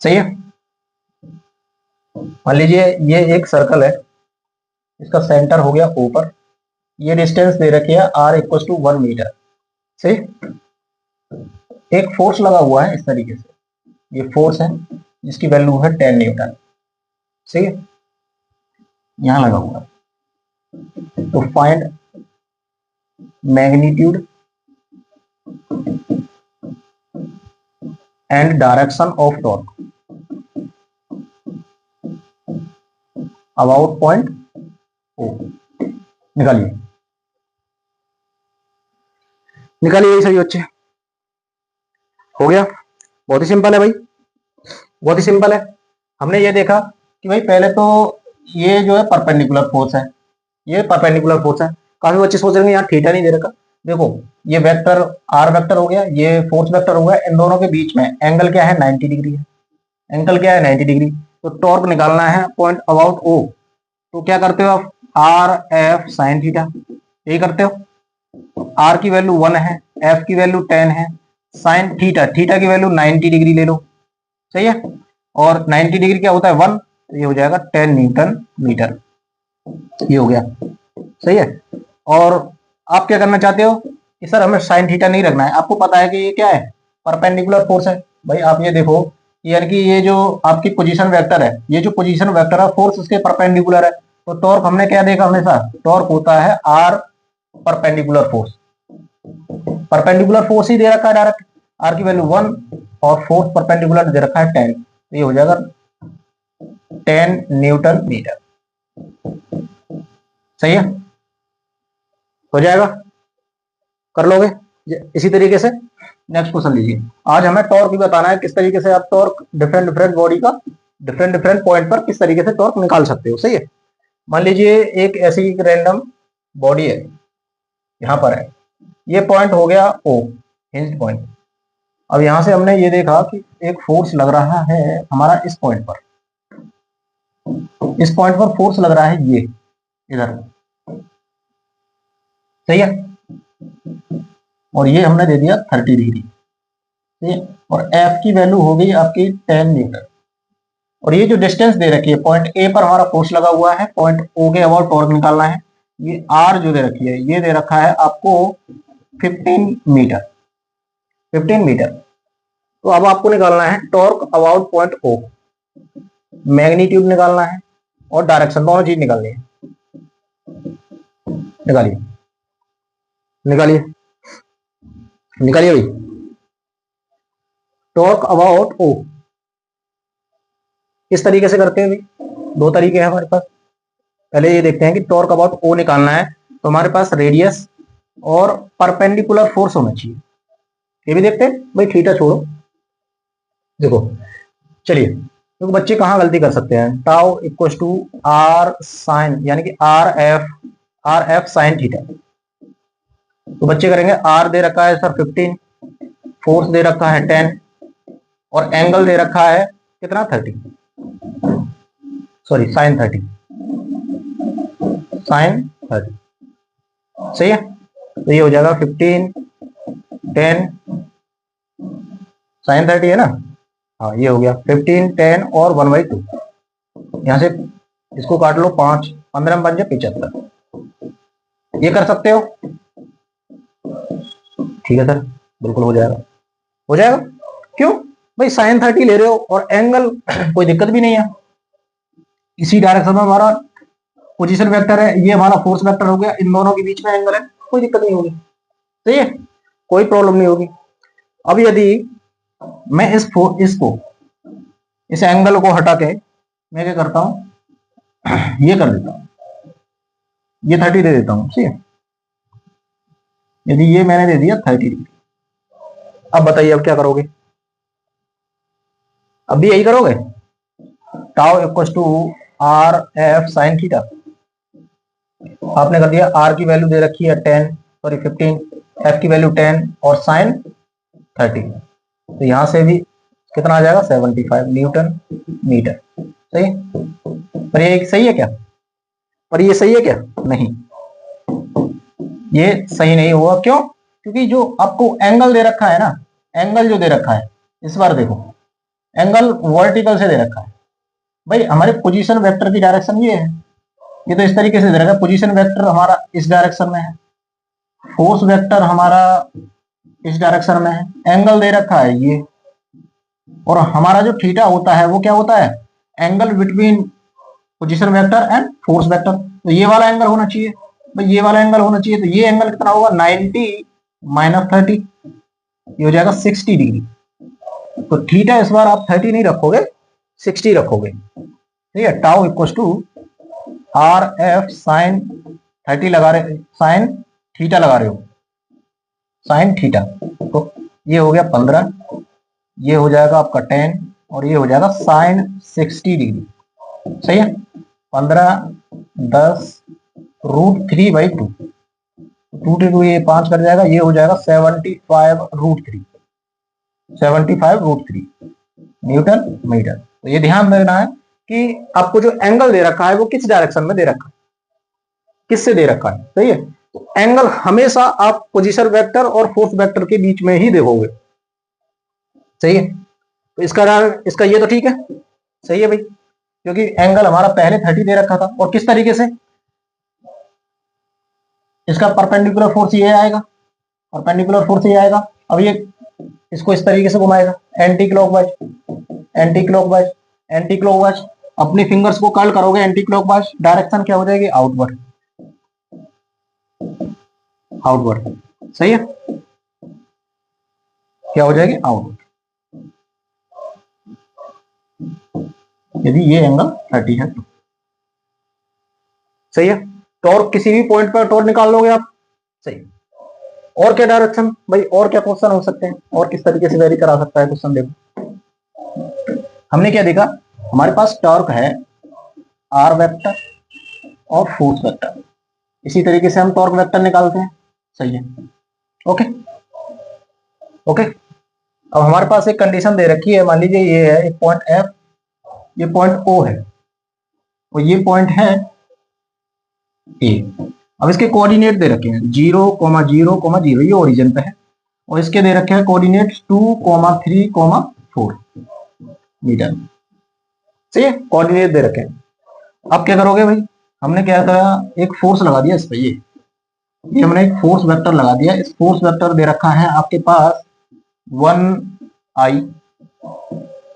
सही है, मान लीजिए ये एक सर्कल है, इसका सेंटर हो गया ऊपर, ये डिस्टेंस दे रखी है r = 1 मीटर। सही, एक फोर्स लगा हुआ है इस तरीके से, ये फोर्स है जिसकी वैल्यू है 10 न्यूटन। सही है, यहां लगा हुआ है। तो find magnitude and direction of torque about point O. निकालिए, निकालिए सही बच्चे, हो गया। बहुत ही सिंपल है भाई, बहुत ही सिंपल है। हमने ये देखा कि भाई पहले तो ये जो है परपेंडिकुलर फोर्स है, ये परपेंडिकुलर फोर्स है। काफी बच्चे सोच रहे हैं यहाँ थीटा नहीं दे रखा, देखो ये वेक्टर आर वेक्टर हो गया, ये फोर्स वेक्टर हो गया, इन दोनों के बीच में एंगल क्या है, 90 डिग्री है, एंगल क्या है 90 डिग्री। तो टॉर्क निकालना है पॉइंट अबाउट ओ, तो क्या करते हो आप, आर एफ साइन थीटा, यही करते हो। आर की वैल्यू 1 है, एफ की वैल्यू 10 है, साइन थीटा, थीटा की वैल्यू 90 डिग्री ले लो। सही है, और 90 डिग्री क्या होता है 1, तो ये हो जाएगा 10 न्यूटन मीटर, ये हो गया। सही है, और आप क्या करना चाहते हो कि सर हमें साइन थीटा नहीं रखना है, आपको पता है कि ये क्या है, परपेंडिकुलर फोर्स है। भाई आप ये देखो, यानी कि ये जो आपकी पोजीशन वेक्टर है, ये जो पोजीशन वेक्टर है फोर्स उसके परपेंडिकुलर है। तो टॉर्क हमने क्या देखा हमेशा, टॉर्क होता है R perpendicular force, perpendicular force ही दे रखा है डायरेक्ट, आर की वैल्यू 1 और फोर्स परपेंडिकुलर दे रखा है 10, तो ये हो जाएगा 10 न्यूटन मीटर। सही है, हो जाएगा, कर लोगे इसी तरीके से। नेक्स्ट क्वेश्चन लीजिए, आज हमें टॉर्क भी बताना है, किस तरीके से आप टॉर्क डिफरेंट डिफरेंट बॉडी का डिफरेंट डिफरेंट पॉइंट पर किस तरीके से टॉर्क निकाल सकते हो। सही है, मान लीजिए एक ऐसी रैंडम बॉडी है, यहां पर है, ये पॉइंट हो गया ओ, हिंज पॉइंट। अब यहां से हमने ये देखा कि एक फोर्स लग रहा है हमारा इस पॉइंट पर, इस पॉइंट पर फोर्स लग रहा है ये इधर। सही है, और ये हमने दे दिया 30 डिग्री। ठीक है, और एफ की वैल्यू हो गई आपकी 10 न्यूटन, और ये जो डिस्टेंस दे रखी है पॉइंट ए पर हमारा फोर्स लगा हुआ है, पॉइंट ओ के अबाउट टॉर्क निकालना है। ये आर जो दे रखी है, ये दे रखा है आपको 15 मीटर, 15 मीटर। तो अब आपको निकालना है torque about point O, magnitude निकालना है और डायरेक्शन, दोनों चीज निकालनी है। निकालिए, निकालिए, निकालिए भाई। टॉर्क अबाउट ओ। किस तरीके से करते हैं भाई? दो तरीके हैं हमारे पास। पहले ये देखते हैं कि टॉर्क अबाउट ओ निकालना है तो हमारे पास रेडियस और परपेंडिकुलर फोर्स होना चाहिए। ये भी देखते हैं भाई, थीटा छोड़ो। देखो चलिए, तो बच्चे कहाँ गलती कर सकते हैं? Tau equal to r sine, यानी कि आर एफ साइन थीटा। तो बच्चे करेंगे, आर दे रखा है सर 15, फोर्स दे रखा है 10 और एंगल दे रखा है कितना 30, सॉरी साइन 30, साइन 30। सही है, तो ये हो जाएगा 15 10 साइन 30 है ना। हाँ ये हो गया 15 10 और 1/2। यहां से इसको काट लो 5, 15 में बन जाए 75। ये कर सकते हो? ठीक है सर, बिल्कुल हो जाएगा, हो जाएगा। क्यों भाई? साइन 30 ले रहे हो और एंगल कोई दिक्कत भी नहीं है। इसी डायरेक्शन में हमारा पोजीशन वेक्टर है, ये हमारा फोर्स वेक्टर हो गया, इन दोनों के बीच में एंगल है, कोई दिक्कत नहीं होगी। सही है, कोई प्रॉब्लम नहीं होगी। अब यदि मैं इसको इस एंगल को हटा के मैं क्या करता हूं, ये कर देता हूं, ये 30 दे देता हूं। ठीक है, यदि ये मैंने दे दिया 30 डिग्री, अब बताइए अब क्या करोगे? अब भी यही करोगे, tau equal to r F sine theta. आपने कर दिया, आर की वैल्यू दे रखी है 10 सॉरी 15, एफ की वैल्यू 10 और साइन 30। तो यहां से भी कितना आ जाएगा 75 न्यूटन मीटर। सही, पर ये सही है क्या? पर ये सही है क्या? नहीं, ये सही नहीं हुआ। क्यों? क्योंकि जो आपको एंगल दे रखा है ना, एंगल जो दे रखा है, इस बार देखो एंगल वर्टिकल से दे रखा है। भाई हमारे पोजीशन वेक्टर की डायरेक्शन ये है, ये तो इस तरीके से दे रखा है, पोजीशन वेक्टर हमारा इस डायरेक्शन में है, फोर्स वेक्टर हमारा इस डायरेक्शन में है, एंगल दे रखा है ये, और हमारा जो थीटा होता है वो क्या होता है? Angle between position vector and force vector. तो ये वाला एंगल होना चाहिए भाई, ये वाला एंगल होना चाहिए। तो ये एंगल कितना होगा? 90 माइनस 30, ये हो जाएगा 60 डिग्री। तो थीटा इस बार आप 30 नहीं रखोगे, 60 रखोगे। ठीक है, tau equal to r F sine 30 लगा रहे, साइन थीटा लगा रहे हो, साइन थीटा। तो ये हो गया 15, ये हो जाएगा आपका 10 और ये हो जाएगा साइन 60 डिग्री। सही है, 15 10 √3/2, 2 ये 5 कर जाएगा, ये हो जाएगा 75√3 न्यूटन मीटर। तो ये ध्यान देना है कि आपको जो एंगल दे रखा है वो किस डायरेक्शन में दे रखा है, किससे दे रखा है। सही है, तो एंगल हमेशा आप पोजीशन वेक्टर और फोर्स वेक्टर के बीच में ही देखोगे। सही है, तो इसका ये तो ठीक है, सही है भाई, क्योंकि एंगल हमारा पहले 30 दे रखा था। और किस तरीके से? इसका परपेंडिकुलर फोर्स ये आएगा, परपेंडिकुलर फोर्स ये आएगा। अब ये इसको इस तरीके से घुमाएगा, anti clockwise, anti clockwise, anti clockwise. अपनी फिंगर्स को कर्ल करोगे एंटी क्लॉकवाइज, डायरेक्शन क्या हो जाएगी? Outward, outward. सही है, क्या हो जाएगी? आउटवर्ड, यदि ये एंगल 30 है तो। सही है, टॉर्क किसी भी पॉइंट पर टॉर्क निकाल लोगे आप। सही, और क्या डायरेक्शन भाई, और क्या क्वेश्चन हो सकते हैं, और किस तरीके से वेरी करा सकता है क्वेश्चन? देखो हमने क्या देखा, हमारे पास टॉर्क है आर वेक्टर और फोर्स वेक्टर, इसी तरीके से हम टॉर्क वेक्टर निकालते हैं। सही है, ओके ओके। अब हमारे पास एक कंडीशन दे रखी है, मान लीजिए ये है एक पॉइंट एफ, ये पॉइंट ओ है और ये पॉइंट है ए। अब इसके कोऑर्डिनेट दे रखे हैं 0,0,0, ये ओरिजिन पे है, और इसके दे रखे हैं कोऑर्डिनेट 2,3,4 मीटर। सही है, कोऑर्डिनेट दे रखे हैं। अब क्या करोगे भाई, हमने क्या करा, एक फोर्स लगा दिया इस पे, ये हमने एक फोर्स वेक्टर लगा दिया। इस फोर्स वेक्टर दे रखा है आपके पास 1i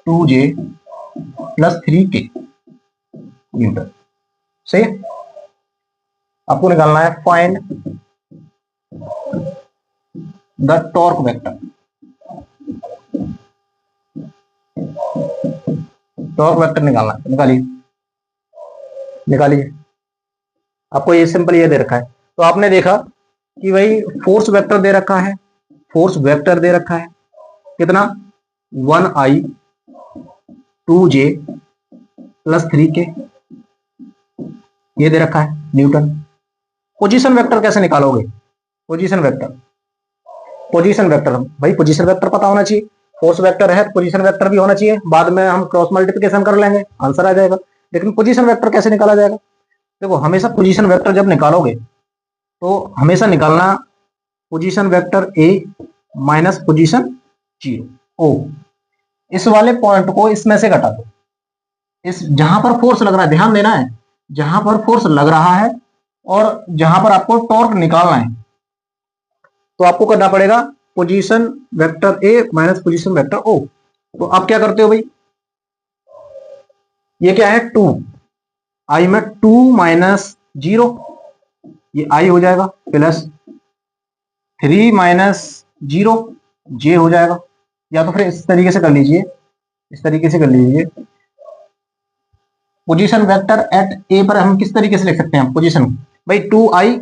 2j + 3k न्यूटन। सही है, आपको निकालना है find the torque vector. Torque vector निकालना है, निकालिए निकालिए। आपको ये सिंपल ये दे रखा है, तो आपने देखा कि भाई फोर्स वेक्टर दे रखा है, फोर्स वेक्टर दे रखा है कितना 1i 2j प्लस 3k, ये दे रखा है न्यूटन। पोजीशन वेक्टर कैसे निकालोगे? पोजीशन वेक्टर, पोजीशन वेक्टर भाई पोजीशन वेक्टर पता होना चाहिए, फोर्स वेक्टर है पोजीशन वेक्टर भी होना चाहिए, बाद में हम क्रॉस मल्टीप्लिकेशन कर लेंगे आंसर आ जाएगा। लेकिन पोजीशन वेक्टर कैसे निकाला जाएगा? देखो हमेशा पोजीशन वेक्टर जब निकालोगे तो हमेशा निकालना position vector A minus position 0 ओ, इस वाले पॉइंट को इसमें से घटा दो, इस जहां पर फोर्स लग रहा है ध्यान देना है, जहां पर फोर्स लग रहा है और जहां पर आपको टॉर्क निकालना है, तो आपको करना पड़ेगा position vector A minus position vector O. तो आप क्या करते हो भाई, ये क्या है 2 आई में 2 माइनस 0, ये आई हो जाएगा प्लस 3 माइनस 0 जे हो जाएगा, या तो फिर इस तरीके से कर लीजिए, इस तरीके से कर लीजिए। पोजीशन वेक्टर एट ए पर हम किस तरीके से लिख सकते हैं पोजीशन भाई 2i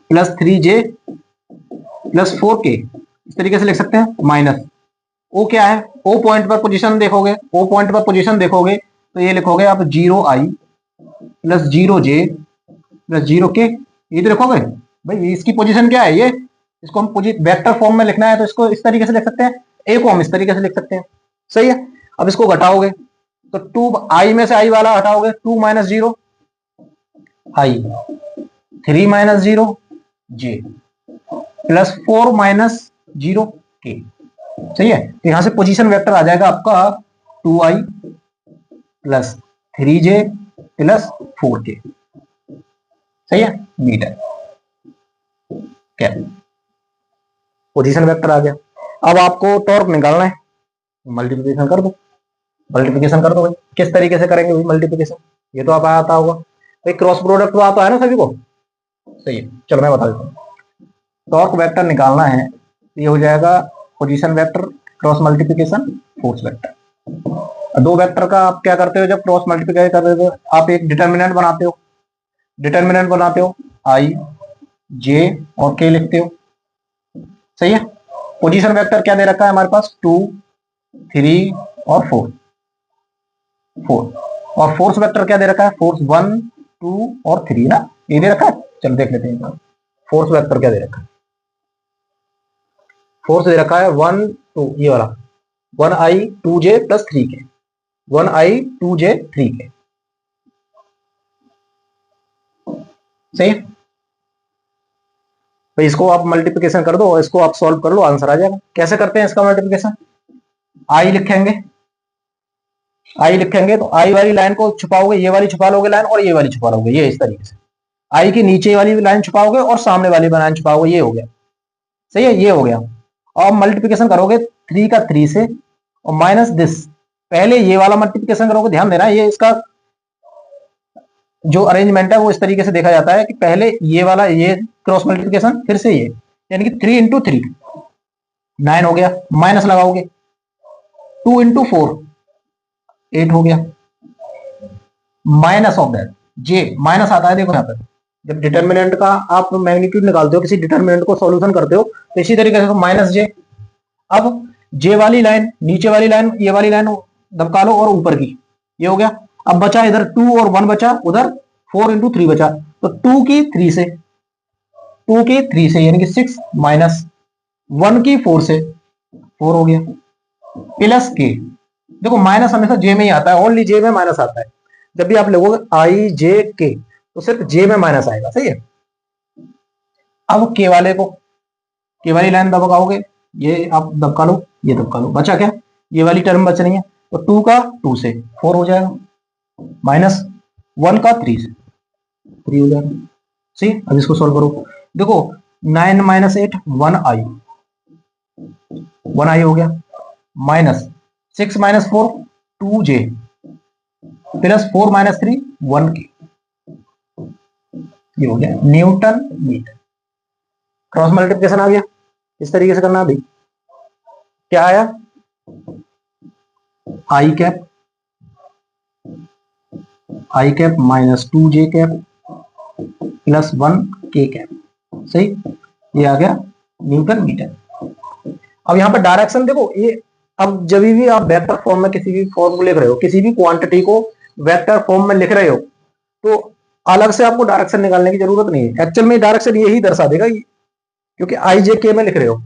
plus 3j plus 4k, इस तरीके से लिख सकते हैं। माइनस ओ क्या है, ओ पॉइंट पर पोजीशन देखोगे, ओ पॉइंट पर पोजीशन देखोगे तो ये लिखोगे आप 0i plus 0j plus 0k, ये तो लिखोगे भाई इसकी पोजीशन क्या है, ये इसको हम वेक्टर फॉर्म में लिखना है तो इसको इस तरीके से लिख सकते हैं, ए को हम इस तरीके से लिख सकते हैं, सही है। अब इसको घटाओगे तो 2i में से i वाला हटाओगे 2 minus 0 i 3 minus 0 j plus 4 minus 0 k, सही है। तो यहां से पोजीशन वेक्टर आ जाएगा आपका 2i plus 3j plus 4k, सही है मीटर क्या पोजीशन वेक्टर आ गया। अब आपको टॉर्क निकालना है, मल्टीप्लिकेशन कर दो, मल्टीप्लिकेशन कर दो भाई। किस तरीके से करेंगे भाई मल्टीप्लिकेशन, ये तो आप आता होगा भाई, क्रॉस प्रोडक्ट तो आता है ना सभी को, सही है। चलो मैं बता देता हूँ, टॉर्क वेक्टर निकालना है, ये हो जाएगा position vector cross multiplication force vector. दो वेक्टर का आप क्या करते हो, जब क्रॉस मल्टीप्लाई करते हो आप एक डिटर्मिनेंट बनाते हो, डिटर्मिनेंट बनाते हो आई जे और के लिखते हो, सही है। पोजीशन वेक्टर क्या दे रखा है हमारे पास 2 3 और 4 और फोर्स वेक्टर क्या दे रखा है, फोर्स 1 2 और 3 ना, ये दे रखा है। चलो देख लेते हैं फोर्स वेक्टर क्या दे रखा है, फोर्स दे रखा है 1 2 ये वाला 1i 2j plus 3k, 1i 2j 3k, सही है। तो इसको आप मल्टीप्लिकेशन कर दो और इसको आप सॉल्व कर लो, आंसर आ जाएगा। कैसे करते हैं इसका मल्टीप्लिकेशन, आई लिखेंगे, आई लिखेंगे तो आई वाली लाइन को छुपाओगे, ये वाली छुपा लोगे लाइन और ये वाली छुपा लोगे, ये इस तरीके से आई की नीचे वाली लाइन छुपाओगे और सामने वाली लाइन छुपाओगे, ये हो गया, सही है, ये हो गया। और मल्टीप्लिकेशन करोगे 3 का 3 से और माइनस दिस, पहले ये वाला मल्टीप्लिकेशन करोगे, ध्यान देना ये इसका जो अरेंजमेंट है वो इस तरीके से देखा जाता है कि पहले ये वाला ये क्रॉस मल्टीप्लिकेशन फिर से ये, यानी कि 3 इंटू 3 9 हो गया, माइनस लगाओगे 2 इंटू 4 8 हो गया, minus of that J minus आता है, देखो यहाँ पर जब डिटर्मिनेंट का आप मैग्नीट्यूड निकालते हो, किसी डिटर्मिनेंट को सॉल्यूशन करते हो तो इसी तरीके से माइनस जे। अब जे वाली लाइन नीचे वाली लाइन ये वाली लाइन दबका लो और ऊपर की, ये हो गया। अब बचा इधर 2 और 1 बचा, उधर 4 इंटू 3 बचा, तो 2 की 3 से, 2 की 3 से यानी कि 6 माइनस 1 की 4 से 4 हो गया प्लस के। देखो माइनस हमेशा जे में ही आता है, ओनली जे में माइनस आता है। जब भी आप लोगोगे आई जे के तो सिर्फ जे में माइनस आएगा, सही है। अब के वाले को, के वाली लाइन दबकाओगे, ये आप दबका लो, ये दबका लो, बचा क्या, ये वाली टर्म बच रही है, तो 2 का 2 से 4 हो जाएगा, माइनस 1 का 3 से 3 हो जाएगा, सही। अब इसको सॉल्व करो, देखो 9 माइनस 8 1i, 1i हो गया, minus 6 minus 4 2j plus 4 minus 3 1k, ये हो गया न्यूटन मीटर। क्रॉस मल्टीप्लिकेशन आ गया, इस तरीके से करना। अभी क्या आया, आई कैप आई कैप माइनस 2 जे कैप प्लस 1 के कैप। सही, ये आ गया न्यूटन मीटर। अब यहाँ पर डायरेक्शन देखो, ये अब जब भी आप वेक्टर फॉर्म में किसी भी फॉर्म को लिख रहे हो, किसी भी क्वांटिटी को वेक्टर फॉर्म में लिख रहे हो, तो अलग से आपको डायरेक्शन निकालने की जरूरत नहीं है। एक्चुअल में डायरेक्शन यही दर्शा देगा, क्योंकि आई जे के में लिख रहे हो।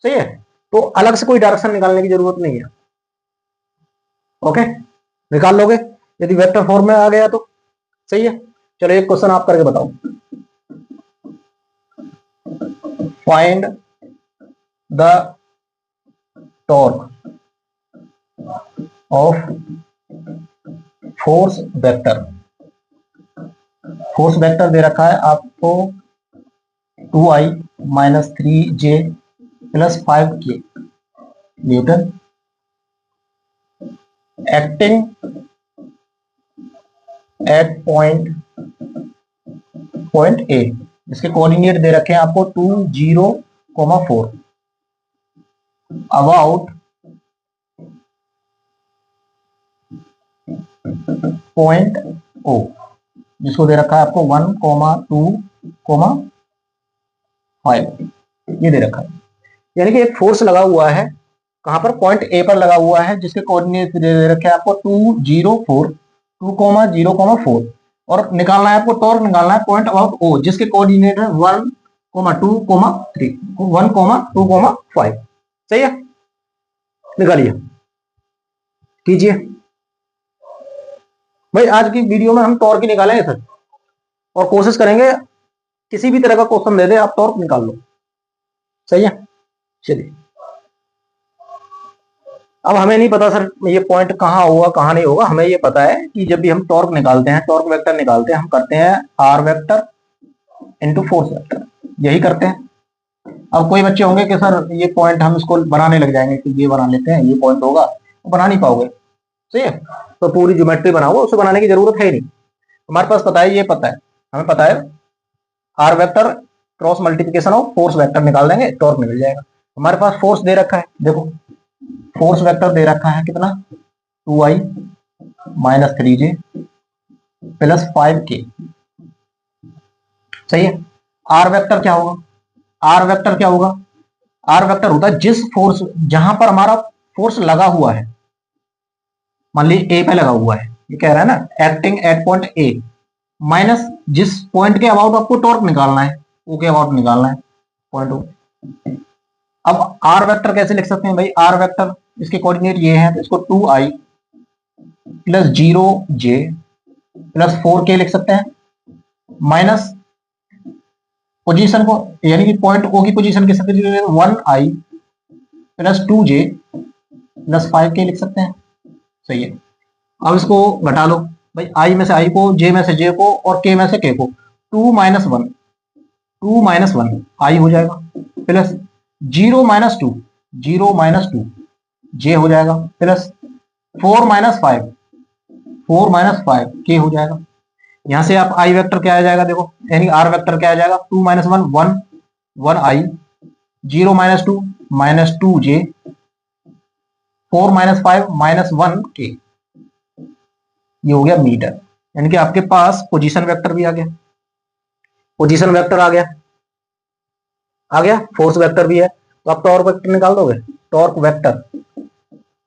सही है, तो अलग से कोई डायरेक्शन निकालने की जरूरत नहीं है। ओके, निकाल लोगे यदि वेक्टर फॉर्म में आ गया तो। सही है, चलो एक क्वेश्चन आप करके बताओ। Find the torque of force vector. Force vector दे रखा है आपको 2i minus 3j plus 5k newton, acting at point A. इसके कोऑर्डिनेट दे रखे हैं आपको 2, 0, 4 अबाउट पॉइंट ओ, जिसको दे रखा है आपको 1, 2, 5, ये दे रखा है। यानी कि एक फोर्स लगा हुआ है, कहां पर, पॉइंट ए पर लगा हुआ है, जिसके कोऑर्डिनेट दे रखे हैं आपको 2, 0, 4, 2, 0, 4, और निकालना है आपको टॉर्क, निकालना है पॉइंट अबाउट ओ, जिसके कोऑर्डिनेट है 1, 2, 3, 1, 2, 5। सही है, निकालिए, कीजिए भाई। आज की वीडियो में हम टॉर्क ही निकालेंगे सर, और कोशिश करेंगे किसी भी तरह का क्वेश्चन दे दे आप टॉर्क निकाल लो। सही है, चलिए। अब हमें नहीं पता सर ये पॉइंट कहां होगा कहां नहीं होगा, हमें ये पता है कि जब भी हम टॉर्क निकालते हैं, टॉर्क वेक्टर निकालते हैं, हम करते हैं r vector into force vector, यही करते हैं। अब कोई बच्चे होंगे कि सर ये पॉइंट हम इसको बनाने लग जाएंगे कि ये बना लेते हैं, ये पॉइंट होगा, तो बना नहीं पाओगे। सही है, तो पूरी ज्योमेट्री बनाओ, उसे बनाने की जरूरत है ही नहीं। हमारे पास पता है, ये पता है, हमें पता है r vector cross multiplication of force vector निकाल देंगे, टॉर्क निकल जाएगा। हमारे पास फोर्स दे रखा है, देखो फोर्स वेक्टर दे रखा है कितना, 2i minus 3j plus 5k। सही है, आर वेक्टर क्या होगा, आर वेक्टर क्या होगा, आर वेक्टर होता है जिस फोर्स, जहां पर हमारा फोर्स लगा हुआ है, मान लीजिए ए पे लगा हुआ है, ये कह रहा है ना acting at point A, minus जिस पॉइंट के अबाउट आपको टॉर्क निकालना है, ओ के अबाउट निकालना है, पॉइंट ओ। अब आर वेक्टर कैसे लिख सकते हैं भाई, आर वेक्टर इसके कोऑर्डिनेट ये हैं, तो इसको 2i plus 0j plus 4k लिख सकते हैं, माइनस पोजीशन को, यानी कि पॉइंट ओ की पोजीशन किस सकते हैं, 1i plus 2j plus 5k लिख सकते हैं। सही है, अब इसको घटा लो भाई, i में से i को, j में से j को, और k में से k को, 2 माइनस 1, 2 माइनस 1 i हो जाएगा, प्लस 0 माइनस 2, 0 माइनस 2 j हो जाएगा, प्लस 4 माइनस 5, 4 माइनस 5 k हो जाएगा। यहां से आप i वेक्टर क्या आ जाएगा, देखो यानी r वेक्टर क्या आ जाएगा, 2 minus 1, 1, 1i, 0 minus 2 minus 2j, 4 minus 5 minus 1k, ये हो गया मीटर। यानी कि आपके पास पोजीशन वेक्टर भी आ गया, पोजीशन वेक्टर आ गया, आ गया, फोर्स वेक्टर भी है। तो आप टॉर्क वेक्टर निकाल दोगे, टॉर्क वेक्टर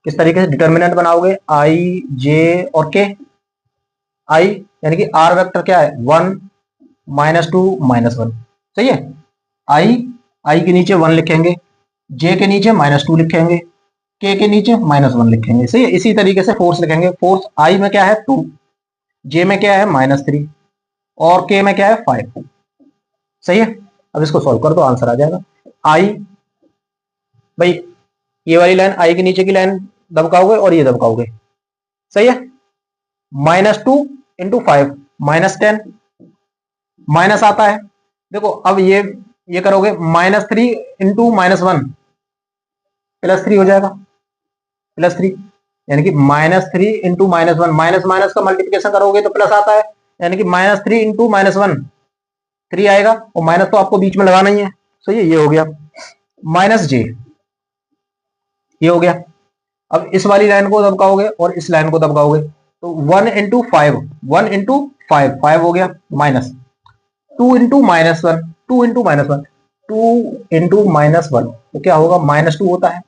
किस तरीके से डिटर्मिनेंट बनाओगे, आई, जे और के। आई यानी कि आर वेक्टर क्या है, 1, माइनस 2, माइनस 1। सही है, आई के नीचे 1 लिखेंगे, जे के नीचे माइनस 2 लिखेंगे, के नीचे माइनस 1 लिखेंगे। सही है, इसी तरीके से फोर्स लिखेंगे, फोर्स आई में क्या है 2, जे में क्या है -3, और के में क्या है 5। सही है, अब इसको सॉल्व कर दो, आंसर आ जाएगा। आई भाई, ये वाली लाइन आई के नीचे की लाइन दबकाओगे और ये दबकाओगे। सही है, -2 इंटू 5 -10, माइनस आता है, देखो अब ये करोगे, -3 इंटू -1 +3 हो जाएगा, +3, यानी कि -3 इंटू -1, माइनस माइनस का मल्टीप्लिकेशन करोगे तो प्लस आता है, यानी कि -3 इंटू -1 3 आएगा, और माइनस तो आपको बीच में लगाना ही है। सही है, ये हो गया, -j, ये हो गया। अब इस वाली लाइन को दबकाओगे और इस लाइन को दबकाओगे तो 1 × 5, 1 × 5, 5 हो गया, माइनस 2 × -1, 2 × -1, 2 × -1 तो क्या होगा, -2 होता है,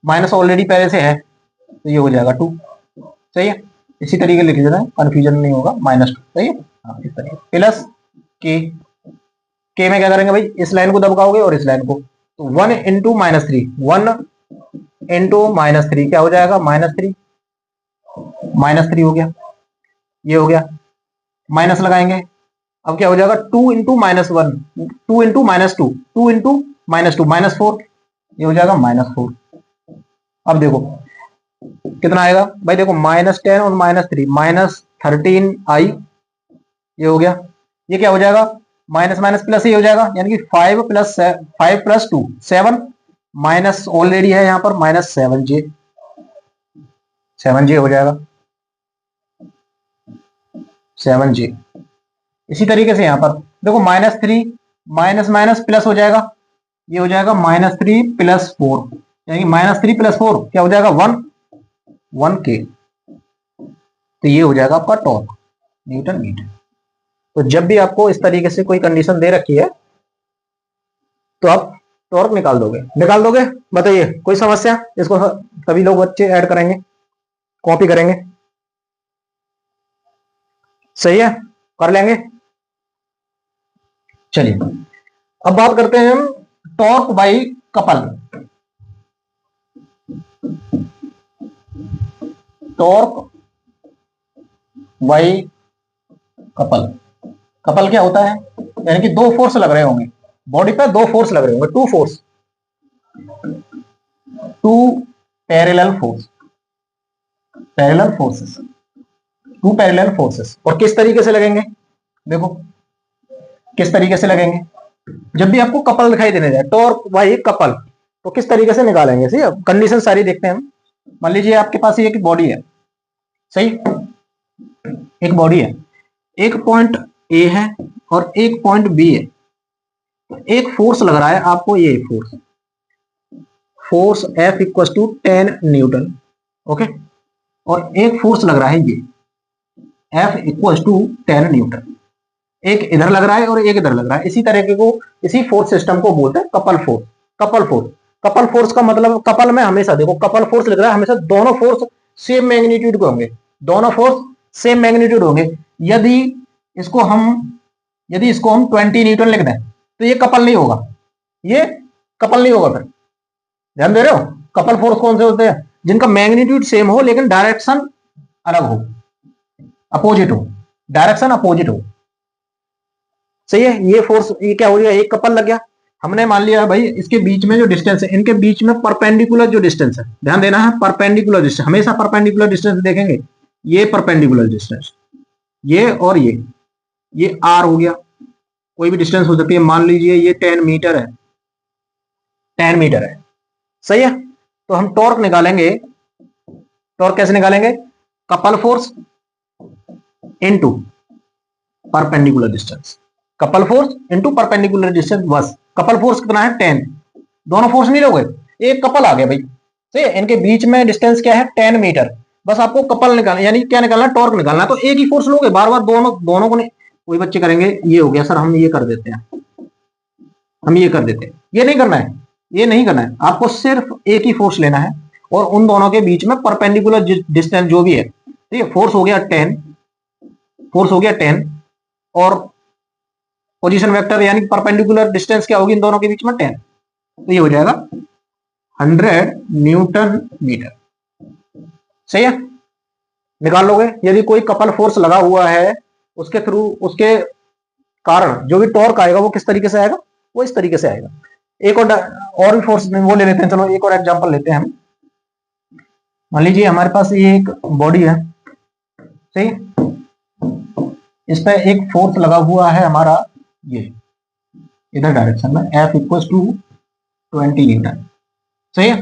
माइनस ऑलरेडी पहले से है तो ये हो जाएगा 2। सही है, इसी तरीके लिख देना है, कंफ्यूजन नहीं होगा, -2। सही है, हाँ इस तरीके, प्लस के में क्या करेंगे भाई, इस लाइन को दबकाओगे और इस लाइन को, तो 1 × -3, 1 × -3 क्या हो जाएगा, -3, -3 हो गया, ये हो गया, माइनस लगाएंगे, अब क्या हो जाएगा 2 × -1, 2 × -2, 2 × -2, -4, ये हो जाएगा -4। अब देखो कितना आएगा भाई, देखो -10 और -3, -13i, ये हो गया, ये क्या हो जाएगा, माइनस माइनस प्लस ही हो जाएगा, यानी कि 5 + 2 7, माइनस ऑलरेडी है यहाँ पर, -7j, 7j हो जाएगा, 7j। इसी तरीके से यहाँ पर देखो -3, माइनस माइनस प्लस हो जाएगा, ये हो जाएगा -3 + 4, यानी -3 + 4 क्या हो जाएगा, 1k। तो ये हो जाएगा आपका टॉर्क, न्यूटन मीटर। तो जब भी आपको इस तरीके से कोई कंडीशन दे रखी है तो आप टॉर्क निकाल दोगे, बताइए कोई समस्या, इसको सभी लोग बच्चे ऐड करेंगे, कॉपी करेंगे, सही है, कर लेंगे। चलिए अब बात करते हैं हम torque by couple. Torque by couple, couple क्या होता है, यानी कि दो फोर्स लग रहे होंगे बॉडी पे, दो फोर्स लग रहे होंगे, two force, two parallel force, parallel forces, two parallel forces. और किस तरीके से लगेंगे, देखो किस तरीके से लगेंगे, जब भी आपको कपल दिखाई देने जाए, टॉर्क बाई कपल, तो किस तरीके से निकालेंगे। सही, अब कंडीशन सारी देखते हैं हम। मान लीजिए आपके पास ये एक बॉडी है, सही, एक बॉडी है, एक पॉइंट ए है और एक पॉइंट बी है, तो एक फोर्स लग रहा है आपको, ये फोर्स F = 10 न्यूटन, ओके, और एक फोर्स लग रहा है ये F = 10 न्यूटन, एक इधर लग रहा है और एक इधर लग रहा है। इसी तरीके को, इसी फोर्स सिस्टम को बोलते हैं couple force. Couple force, couple force का मतलब, कपल में हमेशा देखो कपल फोर्स लिख रहा है, हमेशा दोनों फोर्स सेम मैग्नीट्यूड के होंगे, दोनों फोर्स सेम मैग्नीट्यूड होंगे। यदि इसको हम 20 न्यूटन लिख दें तो ये कपल नहीं होगा, ये कपल नहीं होगा। फिर ध्यान दे रहे हो, कपल फोर्स कौन से होते हैं, जिनका मैग्नीट्यूड सेम हो लेकिन डायरेक्शन अलग हो, अपोजिट हो, डायरेक्शन अपोजिट हो। सही है, ये फोर्स, ये क्या हो गया, एक कपल लग गया। हमने मान लिया भाई इसके बीच में जो डिस्टेंस है, इनके बीच में परपेंडिकुलर जो डिस्टेंस है, ध्यान देना है, परपेंडिकुलर डिस्टेंस, हमेशा परपेंडिकुलर डिस्टेंस देखेंगे। ये परपेंडिकुलर डिस्टेंस, ये और ये आर हो गया, कोई भी डिस्टेंस हो सकती है, मान लीजिए ये 10 मीटर है, 10 मीटर है, सही है। तो हम टॉर्क निकालेंगे, टॉर्क कैसे निकालेंगे, couple force into perpendicular distance, couple force into perpendicular distance, बस। कपल फोर्स कितना है, 10, दोनों फोर्स नहीं लोगे, एक कपल आ गया भाई, सही है, इनके बीच में डिस्टेंस क्या है, 10 मीटर, बस आपको कपल निकालना, यानी क्या निकालना, टॉर्क निकालना। तो एक ही फोर्स लोगे, बार बार दोनों को नहीं। कोई बच्चे करेंगे, ये हो गया सर, हम ये कर देते हैं, हम ये कर देते हैं, ये नहीं करना है, ये नहीं करना है, आपको सिर्फ एक ही फोर्स लेना है और उन दोनों के बीच में परपेंडिकुलर डिस्टेंस जो भी है, ठीक है, फोर्स हो गया 10, फोर्स हो गया 10, और पोजीशन वेक्टर यानी परपेंडिकुलर डिस्टेंस क्या होगी इन दोनों के बीच में, 10, तो ये हो जाएगा 100 न्यूटन मीटर। सही है, निकाल लोगे। यदि कोई कपल फोर्स लगा हुआ है, उसके थ्रू, उसके कारण जो भी टॉर्क आएगा वो किस तरीके से आएगा, वो इस तरीके से आएगा। एक और भी फोर्स वो ले लेते हैं, चलो एक और एग्जांपल लेते हैं हम। मान लीजिए हमारे पास ये एक बॉडी है, सही, इस पे एक फोर्स लगा हुआ है हमारा, ये इधर डायरेक्शन में, F = 20 न्यूटन, सही है,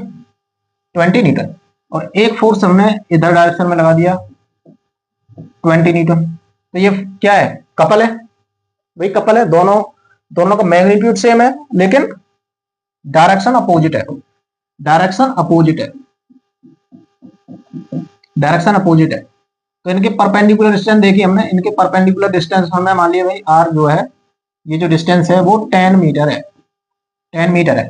20 न्यूटन, और एक फोर्स हमने इधर डायरेक्शन में लगा दिया 20 न्यूटन। तो ये क्या है, कपल है भाई, कपल है, दोनों का मैग्नीट्यूड सेम है लेकिन डायरेक्शन अपोजिट है, डायरेक्शन अपोजिट है, डायरेक्शन अपोजिट है। तो इनके परपेंडिकुलर डिस्टेंस देखिए हमने, इनके परपेंडिकुलर डिस्टेंस हमने मान लिया भाई आर जो है, ये जो डिस्टेंस है वो 10 मीटर है, 10 मीटर है,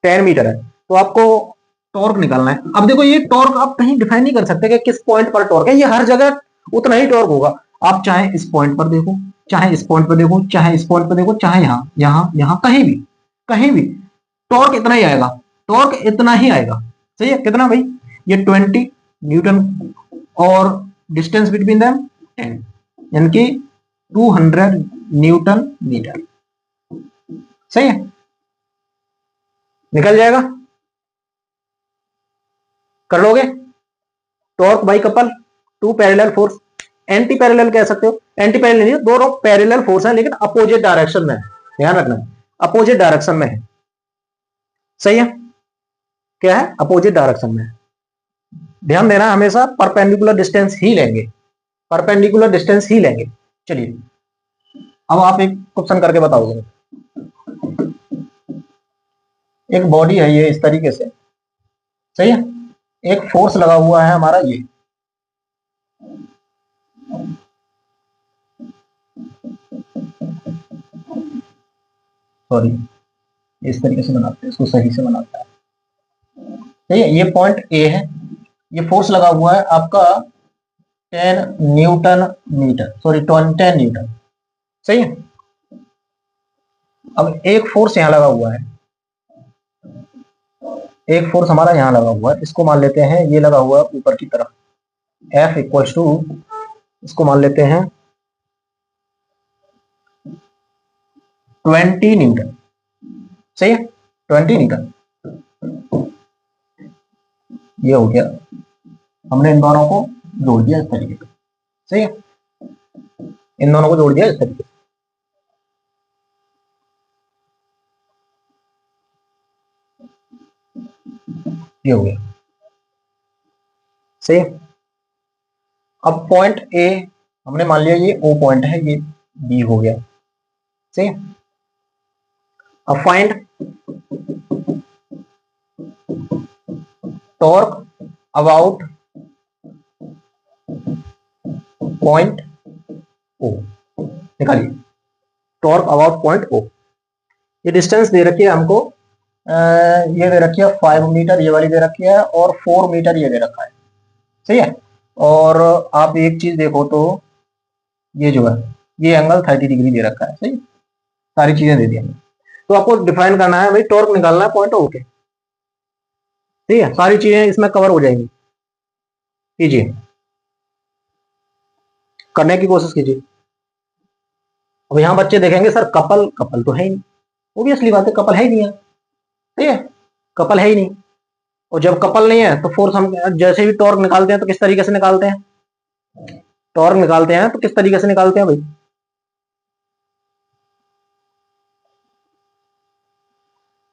10 मीटर है। तो आपको टॉर्क निकालना है। अब देखो ये टॉर्क आप कहीं डिफाइन नहीं कर सकते कि किस पॉइंट पर टॉर्क है, ये हर जगह उतना ही टॉर्क होगा। आप चाहे इस पॉइंट पर देखो, चाहे इस पॉइंट पर देखो, चाहे इस पॉइंट पर देखो, चाहे यहाँ यहाँ यहाँ कहीं भी, कहीं भी टॉर्क इतना ही आएगा, टॉर्क इतना ही आएगा। सही है, कितना भाई, ये 20 न्यूटन और डिस्टेंस बिटवीन देम 10, यानी कि 200 न्यूटन मीटर। सही है, निकल जाएगा, कर लोगे। Torque by couple two parallel force, anti parallel कह सकते हो, एंटी पैरेलल नहीं, दोनों पैरेलल फोर्स है लेकिन अपोजिट डायरेक्शन में है, ध्यान रखना, अपोजिट डायरेक्शन में है। सही है, क्या है, अपोजिट डायरेक्शन में है। ध्यान देना, हमेशा परपेंडिकुलर डिस्टेंस ही लेंगे, परपेंडिकुलर डिस्टेंस ही लेंगे। चलिए अब आप एक क्वेश्चन करके बताओगे। एक बॉडी है ये इस तरीके से, सही है, एक फोर्स लगा हुआ है हमारा ये, सॉरी इस तरीके से बनाते हैं, इसको सही से बनाता है। सही है, ये पॉइंट ए है, ये फोर्स लगा हुआ है आपका 10 न्यूटन मीटर, सॉरी 10 न्यूटन। सही है, अब एक फोर्स यहां लगा हुआ है, एक फोर्स हमारा यहां लगा हुआ है, इसको मान लेते हैं ये लगा हुआ है ऊपर की तरफ, F इक्वल्स टू, इसको मान लेते हैं 20 न्यूटन। सही है, 20 न्यूटन, ये हो गया, हमने इन दोनों को जोड़ दिया इस तरीके से। सही है, इन दोनों को जोड़ दिया इस तरीके से, ये हो गया। सही है, अब पॉइंट ए हमने मान लिया ये ओ पॉइंट है, ये बी हो गया। सही है, अब find torque about point O, निकालिए टॉर्क अबाउट पॉइंट ओ। ये डिस्टेंस दे रखी है हमको, ये दे रखी है 5 मीटर, ये वाली दे रखी है, और 4 मीटर ये दे रखा है। सही है, और आप एक चीज देखो तो ये जो है ये एंगल 30 डिग्री दे रखा है। सही, सारी चीजें दे दी हमने। तो आपको डिफाइन करना है भाई, टॉर्क निकालना है पॉइंट ओ के। ठीक है, सारी चीजें इसमें कवर हो जाएंगी, कीजिए, करने की कोशिश कीजिए। अब यहाँ बच्चे देखेंगे सर कपल, कपल तो है ही नहीं, ओब्वियसली बात है, कपल है ही नहीं है। ठीक है, कपल है ही नहीं, और जब कपल नहीं है तो फोर्स हम जैसे भी टॉर्क निकालते हैं तो किस तरीके से निकालते हैं, टॉर्क निकालते हैं तो किस तरीके से निकालते हैं भाई,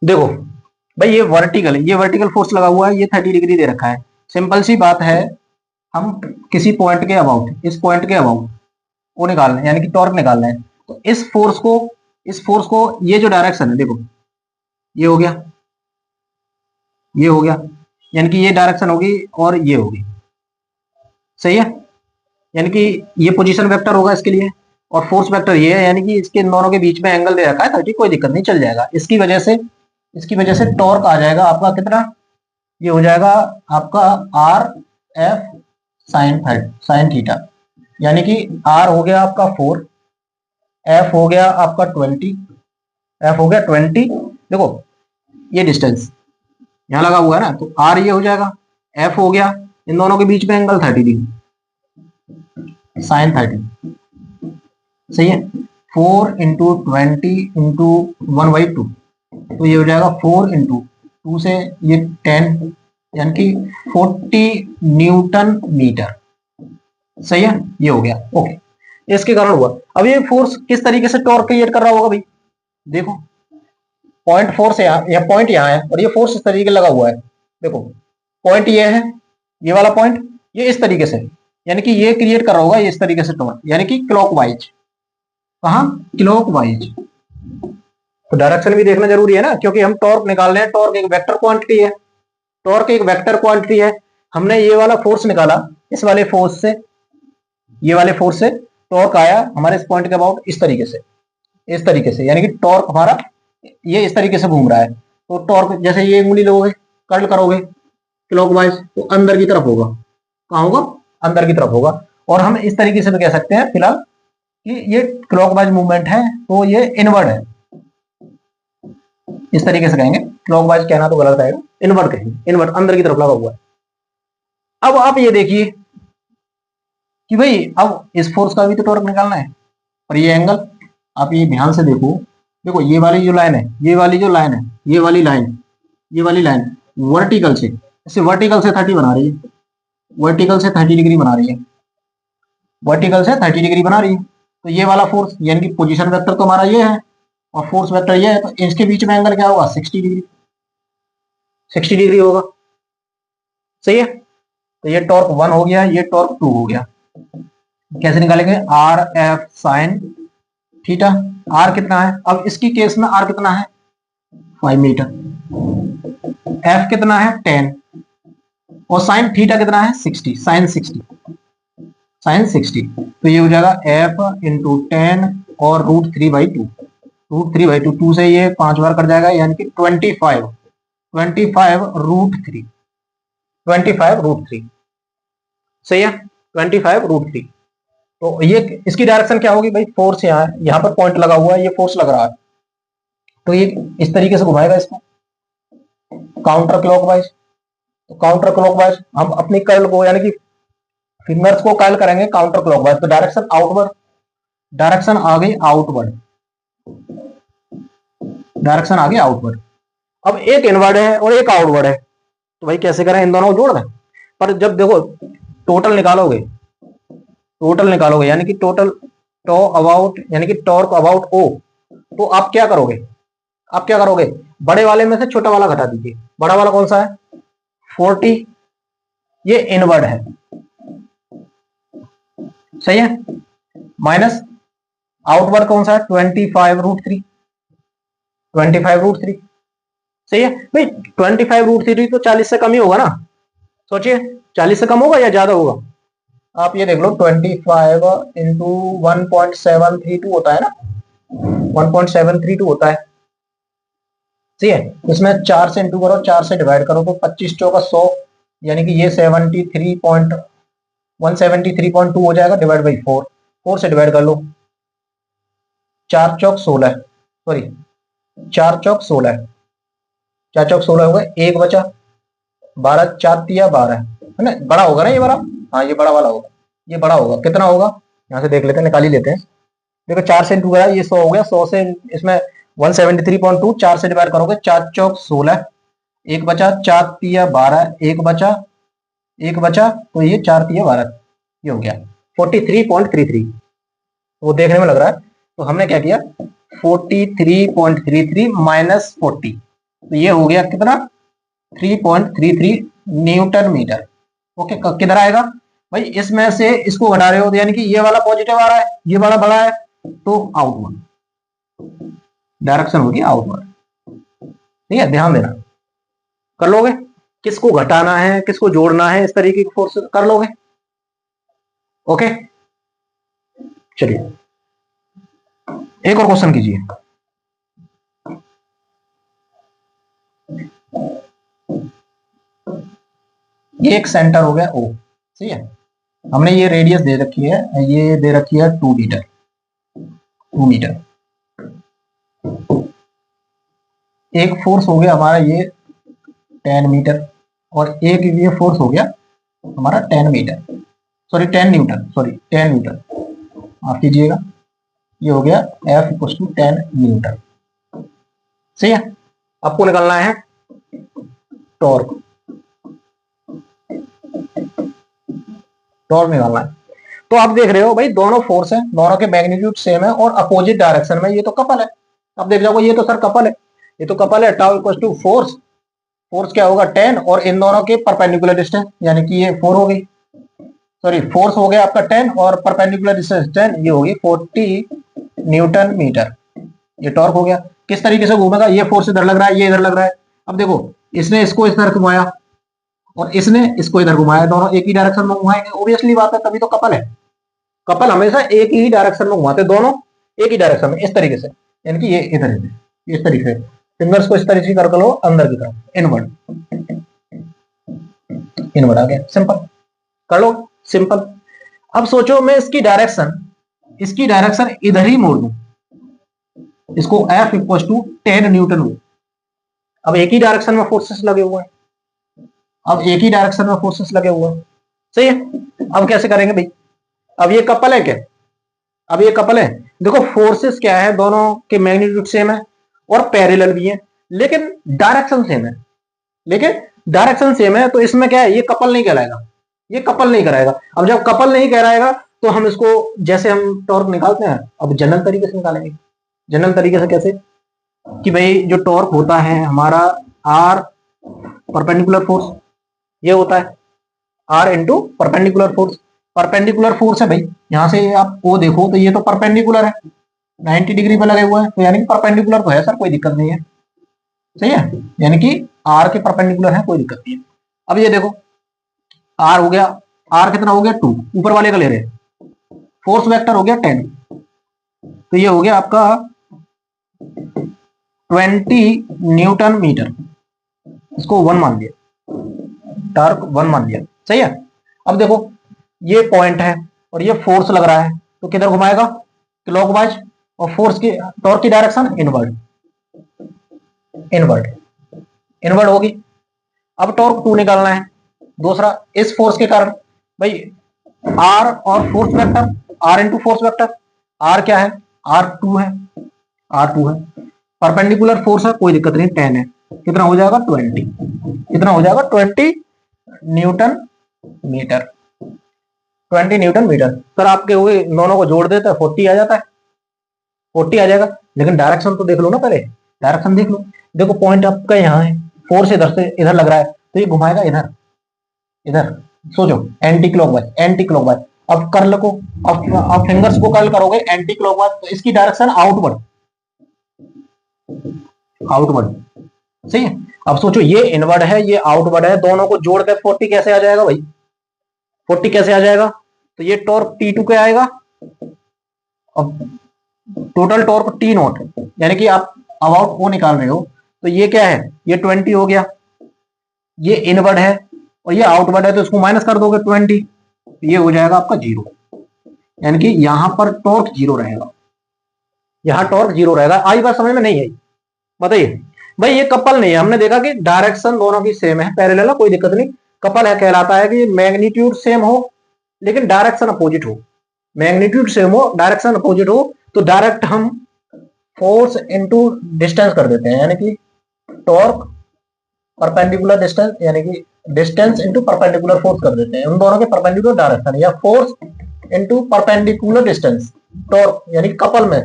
देखो भाई ये वर्टिकल है, ये वर्टिकल फोर्स लगा हुआ है, ये 30 डिग्री दे रखा है। सिंपल सी बात है, हम किसी पॉइंट के अबाउट, इस पॉइंट के अबाउट वो निकालना है, यानी कि टॉर्क निकालना है। तो इस फोर्स को, इस फोर्स को, ये जो डायरेक्शन है देखो, ये हो गया, ये हो गया, यानी कि ये डायरेक्शन होगी और ये होगी। सही है, यानी कि ये पोजीशन वेक्टर होगा इसके लिए, और फोर्स वेक्टर ये है, यानी कि इसके इन दोनों के बीच में एंगल दे रखा है 30, कोई दिक्कत नहीं, चल जाएगा। इसकी वजह से टॉर्क आ जाएगा आपका कितना, ये हो जाएगा आपका आर एफ साइन थीटा, यानी कि आर हो गया आपका 4, एफ हो गया आपका 20, एफ हो गया 20। देखो ये डिस्टेंस यहां लगा हुआ है ना, तो आर ये हो जाएगा, एफ हो गया, इन दोनों के बीच में एंगल 30 डिग्री, साइन 30। सही है, 4 इंटू 20 इंटू 1/2, तो ये हो जाएगा 4 इंटू 2 से ये 10, यानी कि 40 न्यूटन मीटर। सही है, ये हो गया, ओके, इसके कारण हुआ। अब ये फोर्स किस तरीके से टॉर्क क्रिएट कर रहा होगा भाई, देखो पॉइंट फोर्स है यहाँ, पॉइंट यहाँ है, और ये फोर्स इस तरीके लगा हुआ है। देखो पॉइंट ये है, ये वाला पॉइंट, ये इस तरीके से, यानी कि ये क्रिएट कर रहा होगा ये इस तरीके से टॉर्क, यानी कि क्लॉकवाइज, कहाँ, क्लॉकवाइज। तो डायरेक्शन भी देखना जरूरी है ना, क्योंकि हम टॉर्क निकाल रहे हैं, टॉर्क एक वेक्टर क्वांटिटी है, टॉर्क एक वेक्टर क्वांटिटी है। हमने ये वाला फोर्स निकाला इस वाले फोर्स से, ये वाले फोर्स से टॉर्क आया हमारे इस पॉइंट के अबाउट इस तरीके से, इस तरीके से, यानी कि टॉर्क हमारा ये इस तरीके से घूम रहा है। तो टॉर्क जैसे ये उंगली लोगे, कर्ल करोगे क्लॉकवाइज, तो अंदर की तरफ होगा। कहाँ होगा? अंदर की तरफ होगा। और हम इस तरीके से भी कह सकते हैं फिलहाल कि ये क्लॉकवाइज मूवमेंट है, तो ये इनवर्ड है। इस तरीके से कहेंगे, क्लॉकवाइज कहना तो गलत आएगा, इनवर्ड कहेंगे, इनवर्ड अंदर की तरफ लगा हुआ है। अब आप ये देखिए कि भाई अब इस फोर्स का भी तो टॉर्क निकालना है, और ये एंगल आप ये ध्यान से देखो, देखो ये वाली जो लाइन है, ये वाली जो लाइन है, ये वाली लाइन, ये वाली लाइन वर्टिकल से, इसे वर्टिकल से 30 बना रही है, वर्टिकल से 30 डिग्री बना रही है, वर्टिकल से 30 डिग्री बना रही है। तो ये वाला फोर्स यानी कि पोजीशन वेक्टर तो हमारा ये है और फोर्स वेक्टर ये है, तो इसके बीच में एंगल क्या होगा? 60 डिग्री, 60 डिग्री होगा। सही है। तो ये टॉर्क 1 हो गया, ये टॉर्क 2 हो गया। कैसे निकालेंगे? R F sine theta. R कितना है? अब इसकी केस में आर कितना है? 5 मीटर। एफ कितना है? 10। और साइन थीटा कितना है? 60, साइन 60, साइन 60। तो ये हो जाएगा एफ इंटू 10 और √3/2, √3/2, 2 से ये 5 बार कट जाएगा, यानी कि 25, 25 √3, 25 √3। सही है, 25 √3। तो ये इसकी डायरेक्शन क्या होगी भाई? फोर्स यहाँ है, यहाँ पर पॉइंट लगा हुआ है, ये फोर्स लग रहा है, तो ये इस तरीके से घुमाएगा इसको काउंटर क्लॉकवाइज। तो काउंटर क्लॉकवाइज हम अपनी कर्ल को यानी कि फिंगर्स को कर्ल करेंगे काउंटर क्लॉकवाइज, तो डायरेक्शन आउटवर्ड, डायरेक्शन आ गई आउटवर्ड, डायरेक्शन आ गई आउटवर्ड। अब एक इनवर्ड है और एक आउटवर्ड है, तो भाई कैसे करें? इन दोनों को जोड़ दें। पर जब देखो टोटल निकालोगे, टोटल निकालोगे यानी कि टोटल टॉ अबाउट यानी कि टॉर्क अबाउट ओ, तो आप क्या करोगे? आप क्या करोगे? बड़े वाले में से छोटा वाला घटा दीजिए। बड़ा वाला कौन सा है? 40, ये इनवर्ड है, सही है, माइनस आउटवर्ड कौन सा है? 25 √3, 25 √3। सही है भाई, 25 √3 तो 40 से कम ही होगा ना। सोचिए 40 से कम होगा या ज्यादा होगा? आप ये देख लो, 25 इंटू 1.732 होता है ना, 1.732 होता है। सही है, इसमें 4 से इंटू करो, 4 से डिवाइड करो, तो 25 चौका 100, यानी कि ये 173.2 हो जाएगा, डिवाइड बाई 4, 4 से डिवाइड कर लो, 4 चौक 16, सॉरी 4 चौक 16, 4 चौक 16 हो गए, 1 बचा, 12 4 तिया 12 है ना, बड़ा होगा ना ये बड़ा, हाँ ये बड़ा वाला होगा, ये बड़ा होगा। कितना होगा यहाँ से देख लेते हैं, निकाल ही लेते हैं। देखो 4 से इंटू करा, ये 100 हो गया, 100 से इसमें 173.2, 4 से डिवाइड करोगे, 4 चौक 16, 1 बचा, 4 तिया 12, 1 बचा, 1 बचा, तो ये 4 तिया 12, ये हो गया 43.33। वो देखने में लग रहा है, तो हमने क्या किया 43.33 माइनस 40, तो ये हो गया कितना 3.33 न्यूटन मीटर। ओके, किधर आएगा भाई? इसमें से इसको घटा रहे हो, यानी कि ये वाला पॉजिटिव आ रहा है, ये वाला बड़ा है, तो आउटवर्ड, डायरेक्शन होगी आउटवर्ड। ठीक है, ध्यान देना, कर लोगे? किसको घटाना है, किसको जोड़ना है, इस तरीके की फोर्स कर लोगे। ओके, चलिए एक और क्वेश्चन कीजिए। ये एक सेंटर हो गया ओ, सही है, हमने ये रेडियस दे रखी है, ये दे रखी है 2 मीटर, 2 मीटर। एक फोर्स हो गया हमारा ये 10 मीटर, और एक ये फोर्स हो गया हमारा 10 metre, sorry 10 newton, sorry 10 newton, माफ कीजिएगा, ये हो गया F इक्वल टू 10 न्यूटन। सही है, आपको निकालना है टॉर्क, टॉर्क निकालना है। तो आप देख रहे हो भाई दोनों फोर्स है, दोनों के मैग्नीट्यूड सेम है और अपोजिट डायरेक्शन में, ये तो कपल है। अब देख जाओगे ये तो सर कपल है, ये तो कपल है। Tau equal to force, force क्या होगा 10, और इन दोनों के परपेंडिकुलर डिस्टेंस, यानी कि ये 4 हो गई, सॉरी फोर्स हो गया आपका 10 और परपेंडिकुलर डिस्टेंस 10, ये होगी 40 न्यूटन मीटर। ये टॉर्क हो गया। किस तरीके से घूमेगा? ये फोर्स इधर लग रहा है, ये इधर लग रहा है। अब देखो इसने इसको इधर घुमाया और इसने इसको इधर घुमाया, दोनों एक ही डायरेक्शन में घुमाएंगे, ऑब्वियसली बात है, तभी तो कपल है। कपल हमेशा एक ही डायरेक्शन में घुमाते, दोनों एक ही डायरेक्शन में, इस तरीके से, यानी कि ये इधर इस तरीके से, फिंगर्स को इस तरीके से कर लो अंदर की तरफ, इनवर्ड, इनवर्ड आ गया, सिंपल कर लो, सिंपल। अब सोचो मैं इसकी डायरेक्शन इधर ही मोड़ दूं, इसको F इक्वल टू 10 न्यूटन हो। अब एक ही डायरेक्शन में फोर्सेस लगे हुए हैं, अब एक ही डायरेक्शन में फोर्सेस लगे हुए हैं, सही है। अब कैसे करेंगे भाई, अब ये कपल है क्या, अब ये कपल है, देखो फोर्सेस क्या है, दोनों के मैग्नीट्यूड सेम है और पैरेलल भी है, लेकिन डायरेक्शन सेम है, तो इसमें क्या है, ये कपल नहीं कहलाएगा, ये कपल नहीं कराएगा। अब जब कपल नहीं कहलाएगा तो हम इसको, जैसे हम टॉर्क निकालते हैं, अब जनरल तरीके से निकालेंगे। जनरल तरीके से कैसे, कि भाई जो टॉर्क होता है हमारा आर परपेंडिकुलर फोर्स, ये होता है r into perpendicular force. Perpendicular force है भाई, यहां से आप ओ देखो तो ये तो परपेंडिकुलर है, 90 डिग्री पे लगे हुए हैं, तो यानी कि परपेंडिकुलर तो है सर, कोई दिक्कत नहीं है, सही है, यानी कि आर के परपेंडिकुलर है, कोई दिक्कत नहीं है। अब ये देखो आर हो गया, आर कितना हो गया 2, ऊपर वाले का ले रहे, फोर्स वेक्टर हो गया 10, तो ये हो गया आपका 20 न्यूटन मीटर, इसको 1 मान लिया, टॉर्क 1 मान लिया, सही है। अब देखो ये पॉइंट है और ये फोर्स लग रहा है, तो किधर घुमाएगा, क्लॉकवाइज, और फोर्स की, टॉर्क की डायरेक्शन इनवर्ड, इनवर्ड, इनवर्ड होगी। अब टॉर्क 2 निकालना है, दूसरा इस फोर्स के कारण, भाई आर और force vector, r into force vector, r क्या है, R2 है, R2 है, परपेंडिकुलर फोर्स है, कोई दिक्कत नहीं, 10 है, कितना हो जाएगा 20, कितना हो जाएगा 20 newton metre, 20 newton metre. Sir आपके हुए दोनों को जोड़ देता है 40 आ जाता है, 40 आ जाएगा, लेकिन डायरेक्शन तो देख लो ना, पहले डायरेक्शन देख लो, देखो पॉइंट आपका यहाँ है, फोर्स इधर से इधर लग रहा है, तो ये घुमाएगा इधर, इधर सोचो एंटी क्लॉकवाइज, एंटी क्लॉकवाइज। अब कर्ल को, अब फिंगर्स को कर्ल करोगे एंटी क्लॉकवाइज, तो इसकी डायरेक्शन आउटवर्ड, आउटवर्ड, सही है। अब सोचो ये इनवर्ड है, ये आउटवर्ड है, दोनों को जोड़ के 40 कैसे आ जाएगा भाई, 40 कैसे आ जाएगा, तो ये टॉर्क T2 क्या आएगा, अब टोटल टॉर्क T नॉट, यानी कि आप अबाउट O निकाल रहे हो, तो ये क्या है, ये 20 हो गया, ये इनवर्ड है और ये आउटवर्ड है, तो इसको माइनस कर दोगे 20, ये हो जाएगा आपका 0, यानी कि यहां पर टॉर्क 0 रहेगा, यहां टॉर्क 0 रहेगा। आई बात समझ में, नहीं आई, बताइए भाई। ये कपल नहीं है, हमने देखा कि डायरेक्शन दोनों की सेम है, पैरेलल है, कोई दिक्कत नहीं। कपल है कहलाता है कि मैग्नीट्यूड सेम हो लेकिन डायरेक्शन अपोजिट हो, मैग्नीट्यूड सेम हो डायरेक्शन अपोजिट हो, तो डायरेक्ट हम फोर्स इनटू डिस्टेंस कर देते हैं, यानी कि टॉर्क परपेंडिकुलर डिस्टेंस, यानी कि डिस्टेंस इनटू परपेंडिकुलर फोर्स कर देते हैं, उन दोनों के परपेंडिकुलर डायरेक्शन, या force into perpendicular distance, torque यानी कपल में,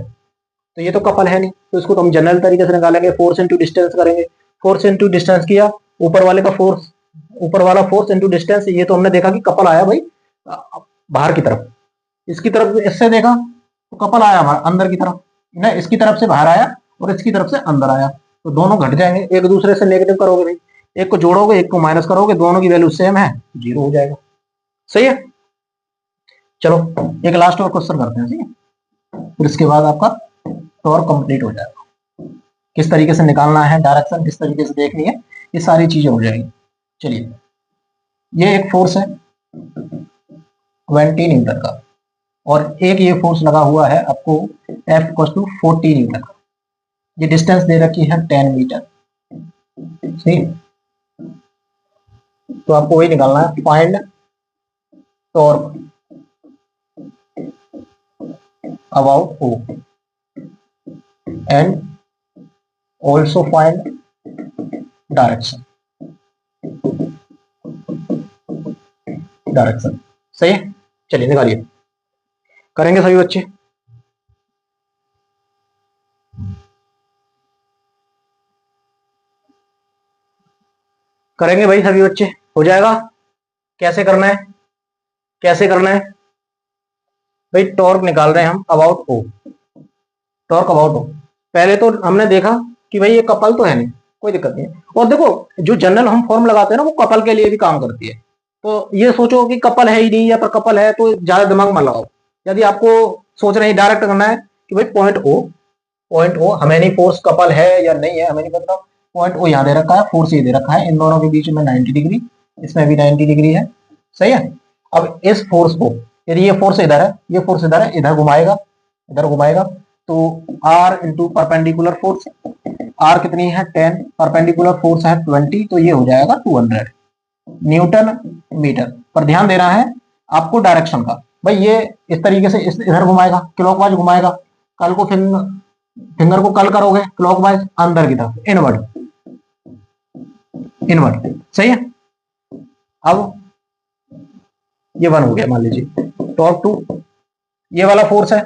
तो ये तो कपल है नहीं, तो इसको तो हम जनरल तरीके से निकालेंगे, फोर्स इनटू डिस्टेंस करेंगे, फोर्स इनटू डिस्टेंस किया, ऊपर वाले का फोर्स, ऊपर वाला फोर्स इनटू डिस्टेंस, ये तो हमने देखा कि कपल आया भाई बाहर की तरफ, इसकी तरफ इससे देखा तो कपल आया हमारा अंदर की तरफ ना, इसकी तरफ से बाहर आया और इसकी तरफ से अंदर आया, तो दोनों घट जाएंगे, एक दूसरे से नेगेटिव करोगे भाई, एक को जोड़ोगे एक को माइनस करोगे, दोनों की वैल्यू सेम है, 0 हो जाएगा, सही है। चलो एक लास्ट और क्वेश्चन करते हैं, ठीक है, फिर इसके बाद आपका टॉर्क कंप्लीट हो जाएगा, किस तरीके से निकालना है, डायरेक्शन किस तरीके से देखनी है, ये सारी चीजें हो जाएगी। चलिए ये एक फोर्स है 20 न्यूटन का, और एक ये फोर्स लगा हुआ है आपको F इक्वल टू 40 न्यूटन का, ये डिस्टेंस दे रखी है 10 मीटर, ठीक, तो आपको वही निकालना है, find torque about O and also find direction, direction, सही है। चलिए निकालिए, करेंगे सभी बच्चे, करेंगे भाई सभी बच्चे, हो जाएगा। कैसे करना है, कैसे करना है भाई, टॉर्क निकाल रहे हैं हम about O, torque about O, पहले तो हमने देखा कि भाई ये कपल तो है नहीं, कोई दिक्कत नहीं है, और देखो जो जनरल हम फॉर्म लगाते हैं ना वो कपल के लिए भी काम करती है, तो ये सोचो कि कपल है ही नहीं या पर कपल है तो ज्यादा दिमाग मत लगाओ, यदि आपको सोच रहे हैं डायरेक्ट करना है कि भाई पॉइंट ओ हमें नहीं फोर्स कपल है या नहीं है, हमें नहीं पता, पॉइंट ओ यहाँ दे रखा है, फोर्स ये दे रखा है, इन दोनों के बीच में 90 डिग्री, इसमें भी 90 डिग्री है, सही है। अब इस फोर्स को, यदि ये फोर्स इधर है, ये फोर्स इधर है, इधर घुमाएगा, तो r into perpendicular force, r कितनी है 10, परपेंडिकुलर फोर्स है 20, तो ये हो जाएगा 200 न्यूटन मीटर। पर ध्यान देना है आपको डायरेक्शन का, भाई ये इस तरीके से इधर घुमाएगा, क्लॉकवाइज घुमाएगा, कल को फिंगर को कल करोगे क्लॉकवाइज अंदर की तरफ, इनवर्ड, सही है। अब ये 1 हो गया, मान लीजिए टॉर्क टू, ये वाला फोर्स है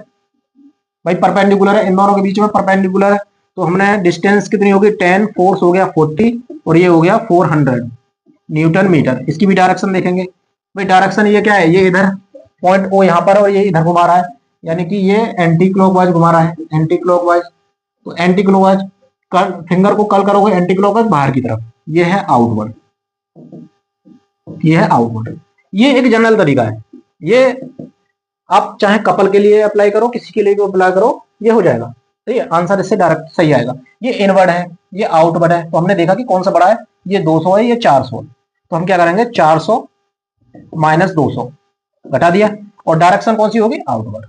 भाई परपेंडिकुलर है, इन दोनों के बीच में परपेंडिकुलर है, तो हमने डिस्टेंस कितनी होगी 10, फोर्स हो गया 40 और ये हो गया 400 न्यूटन मीटर। इसकी भी डायरेक्शन देखेंगे भाई, डायरेक्शन ये क्या है, ये इधर पॉइंट ओ यहाँ पर और ये इधर घुमा रहा है, यानी कि ये एंटी क्लॉकवाइज घुमा रहा है, एंटी क्लॉकवाइज, तो एंटी क्लॉकवाइज फिंगर को कल करोगे एंटी क्लॉकवाइज बाहर की तरफ, ये है आउटवर्ड, ये है आउटवर्ड। ये एक जनरल तरीका है, ये आप चाहे कपल के लिए अप्लाई करो, किसी के लिए भी अप्लाई करो, ये हो जाएगा, सही है, आंसर इससे डायरेक्ट सही आएगा। ये इनवर्ड है, ये आउटवर्ड है, तो हमने देखा कि कौन सा बड़ा है, ये 200 है, ये 400, तो हम क्या करेंगे 400 माइनस 200 घटा दिया, और डायरेक्शन कौन सी होगी आउटवर्ड।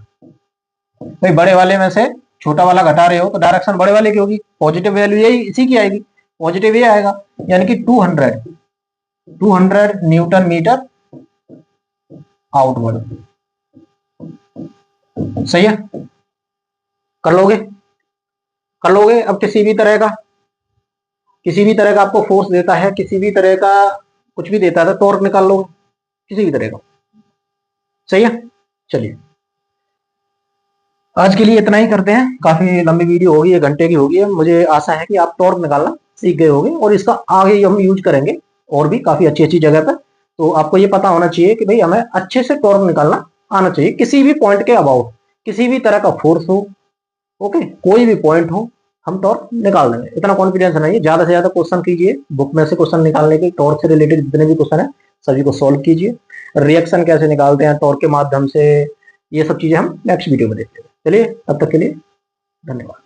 भाई बड़े वाले में से छोटा वाला घटा रहे हो तो डायरेक्शन बड़े वाले की होगी, पॉजिटिव वैल्यू यही इसी की आएगी, पॉजिटिव ये आएगा, यानी कि 200 न्यूटन मीटर आउटवर्ड, सही है। कर लोगे। अब किसी भी तरह का आपको फोर्स देता है, किसी भी तरह का कुछ भी देता है तो टॉर्क निकाल लोगे किसी भी तरह का, सही है। चलिए आज के लिए इतना ही करते हैं, काफी लंबी वीडियो होगी, 1 घंटे की होगी। मुझे आशा है कि आप टॉर्क निकालना सीख गए होंगे और इसका आगे हम यूज करेंगे और भी काफी अच्छी जगह पर। तो आपको ये पता होना चाहिए कि भाई हमें अच्छे से टॉर्क निकालना आना चाहिए, किसी भी पॉइंट के अबाउट, किसी भी तरह का फोर्स हो, ओके, कोई भी पॉइंट हो, हम टॉर्क निकाल देंगे, इतना कॉन्फिडेंस नहीं। ज्यादा से ज्यादा क्वेश्चन कीजिए, बुक में से क्वेश्चन निकालने के, टॉर्क से रिलेटेड जितने भी क्वेश्चन है सभी को सॉल्व कीजिए। रिएक्शन कैसे निकालते हैं टॉर्क के माध्यम से, ये सब चीजें हम नेक्स्ट वीडियो में देखते हैं। चलिए तब तक के लिए धन्यवाद।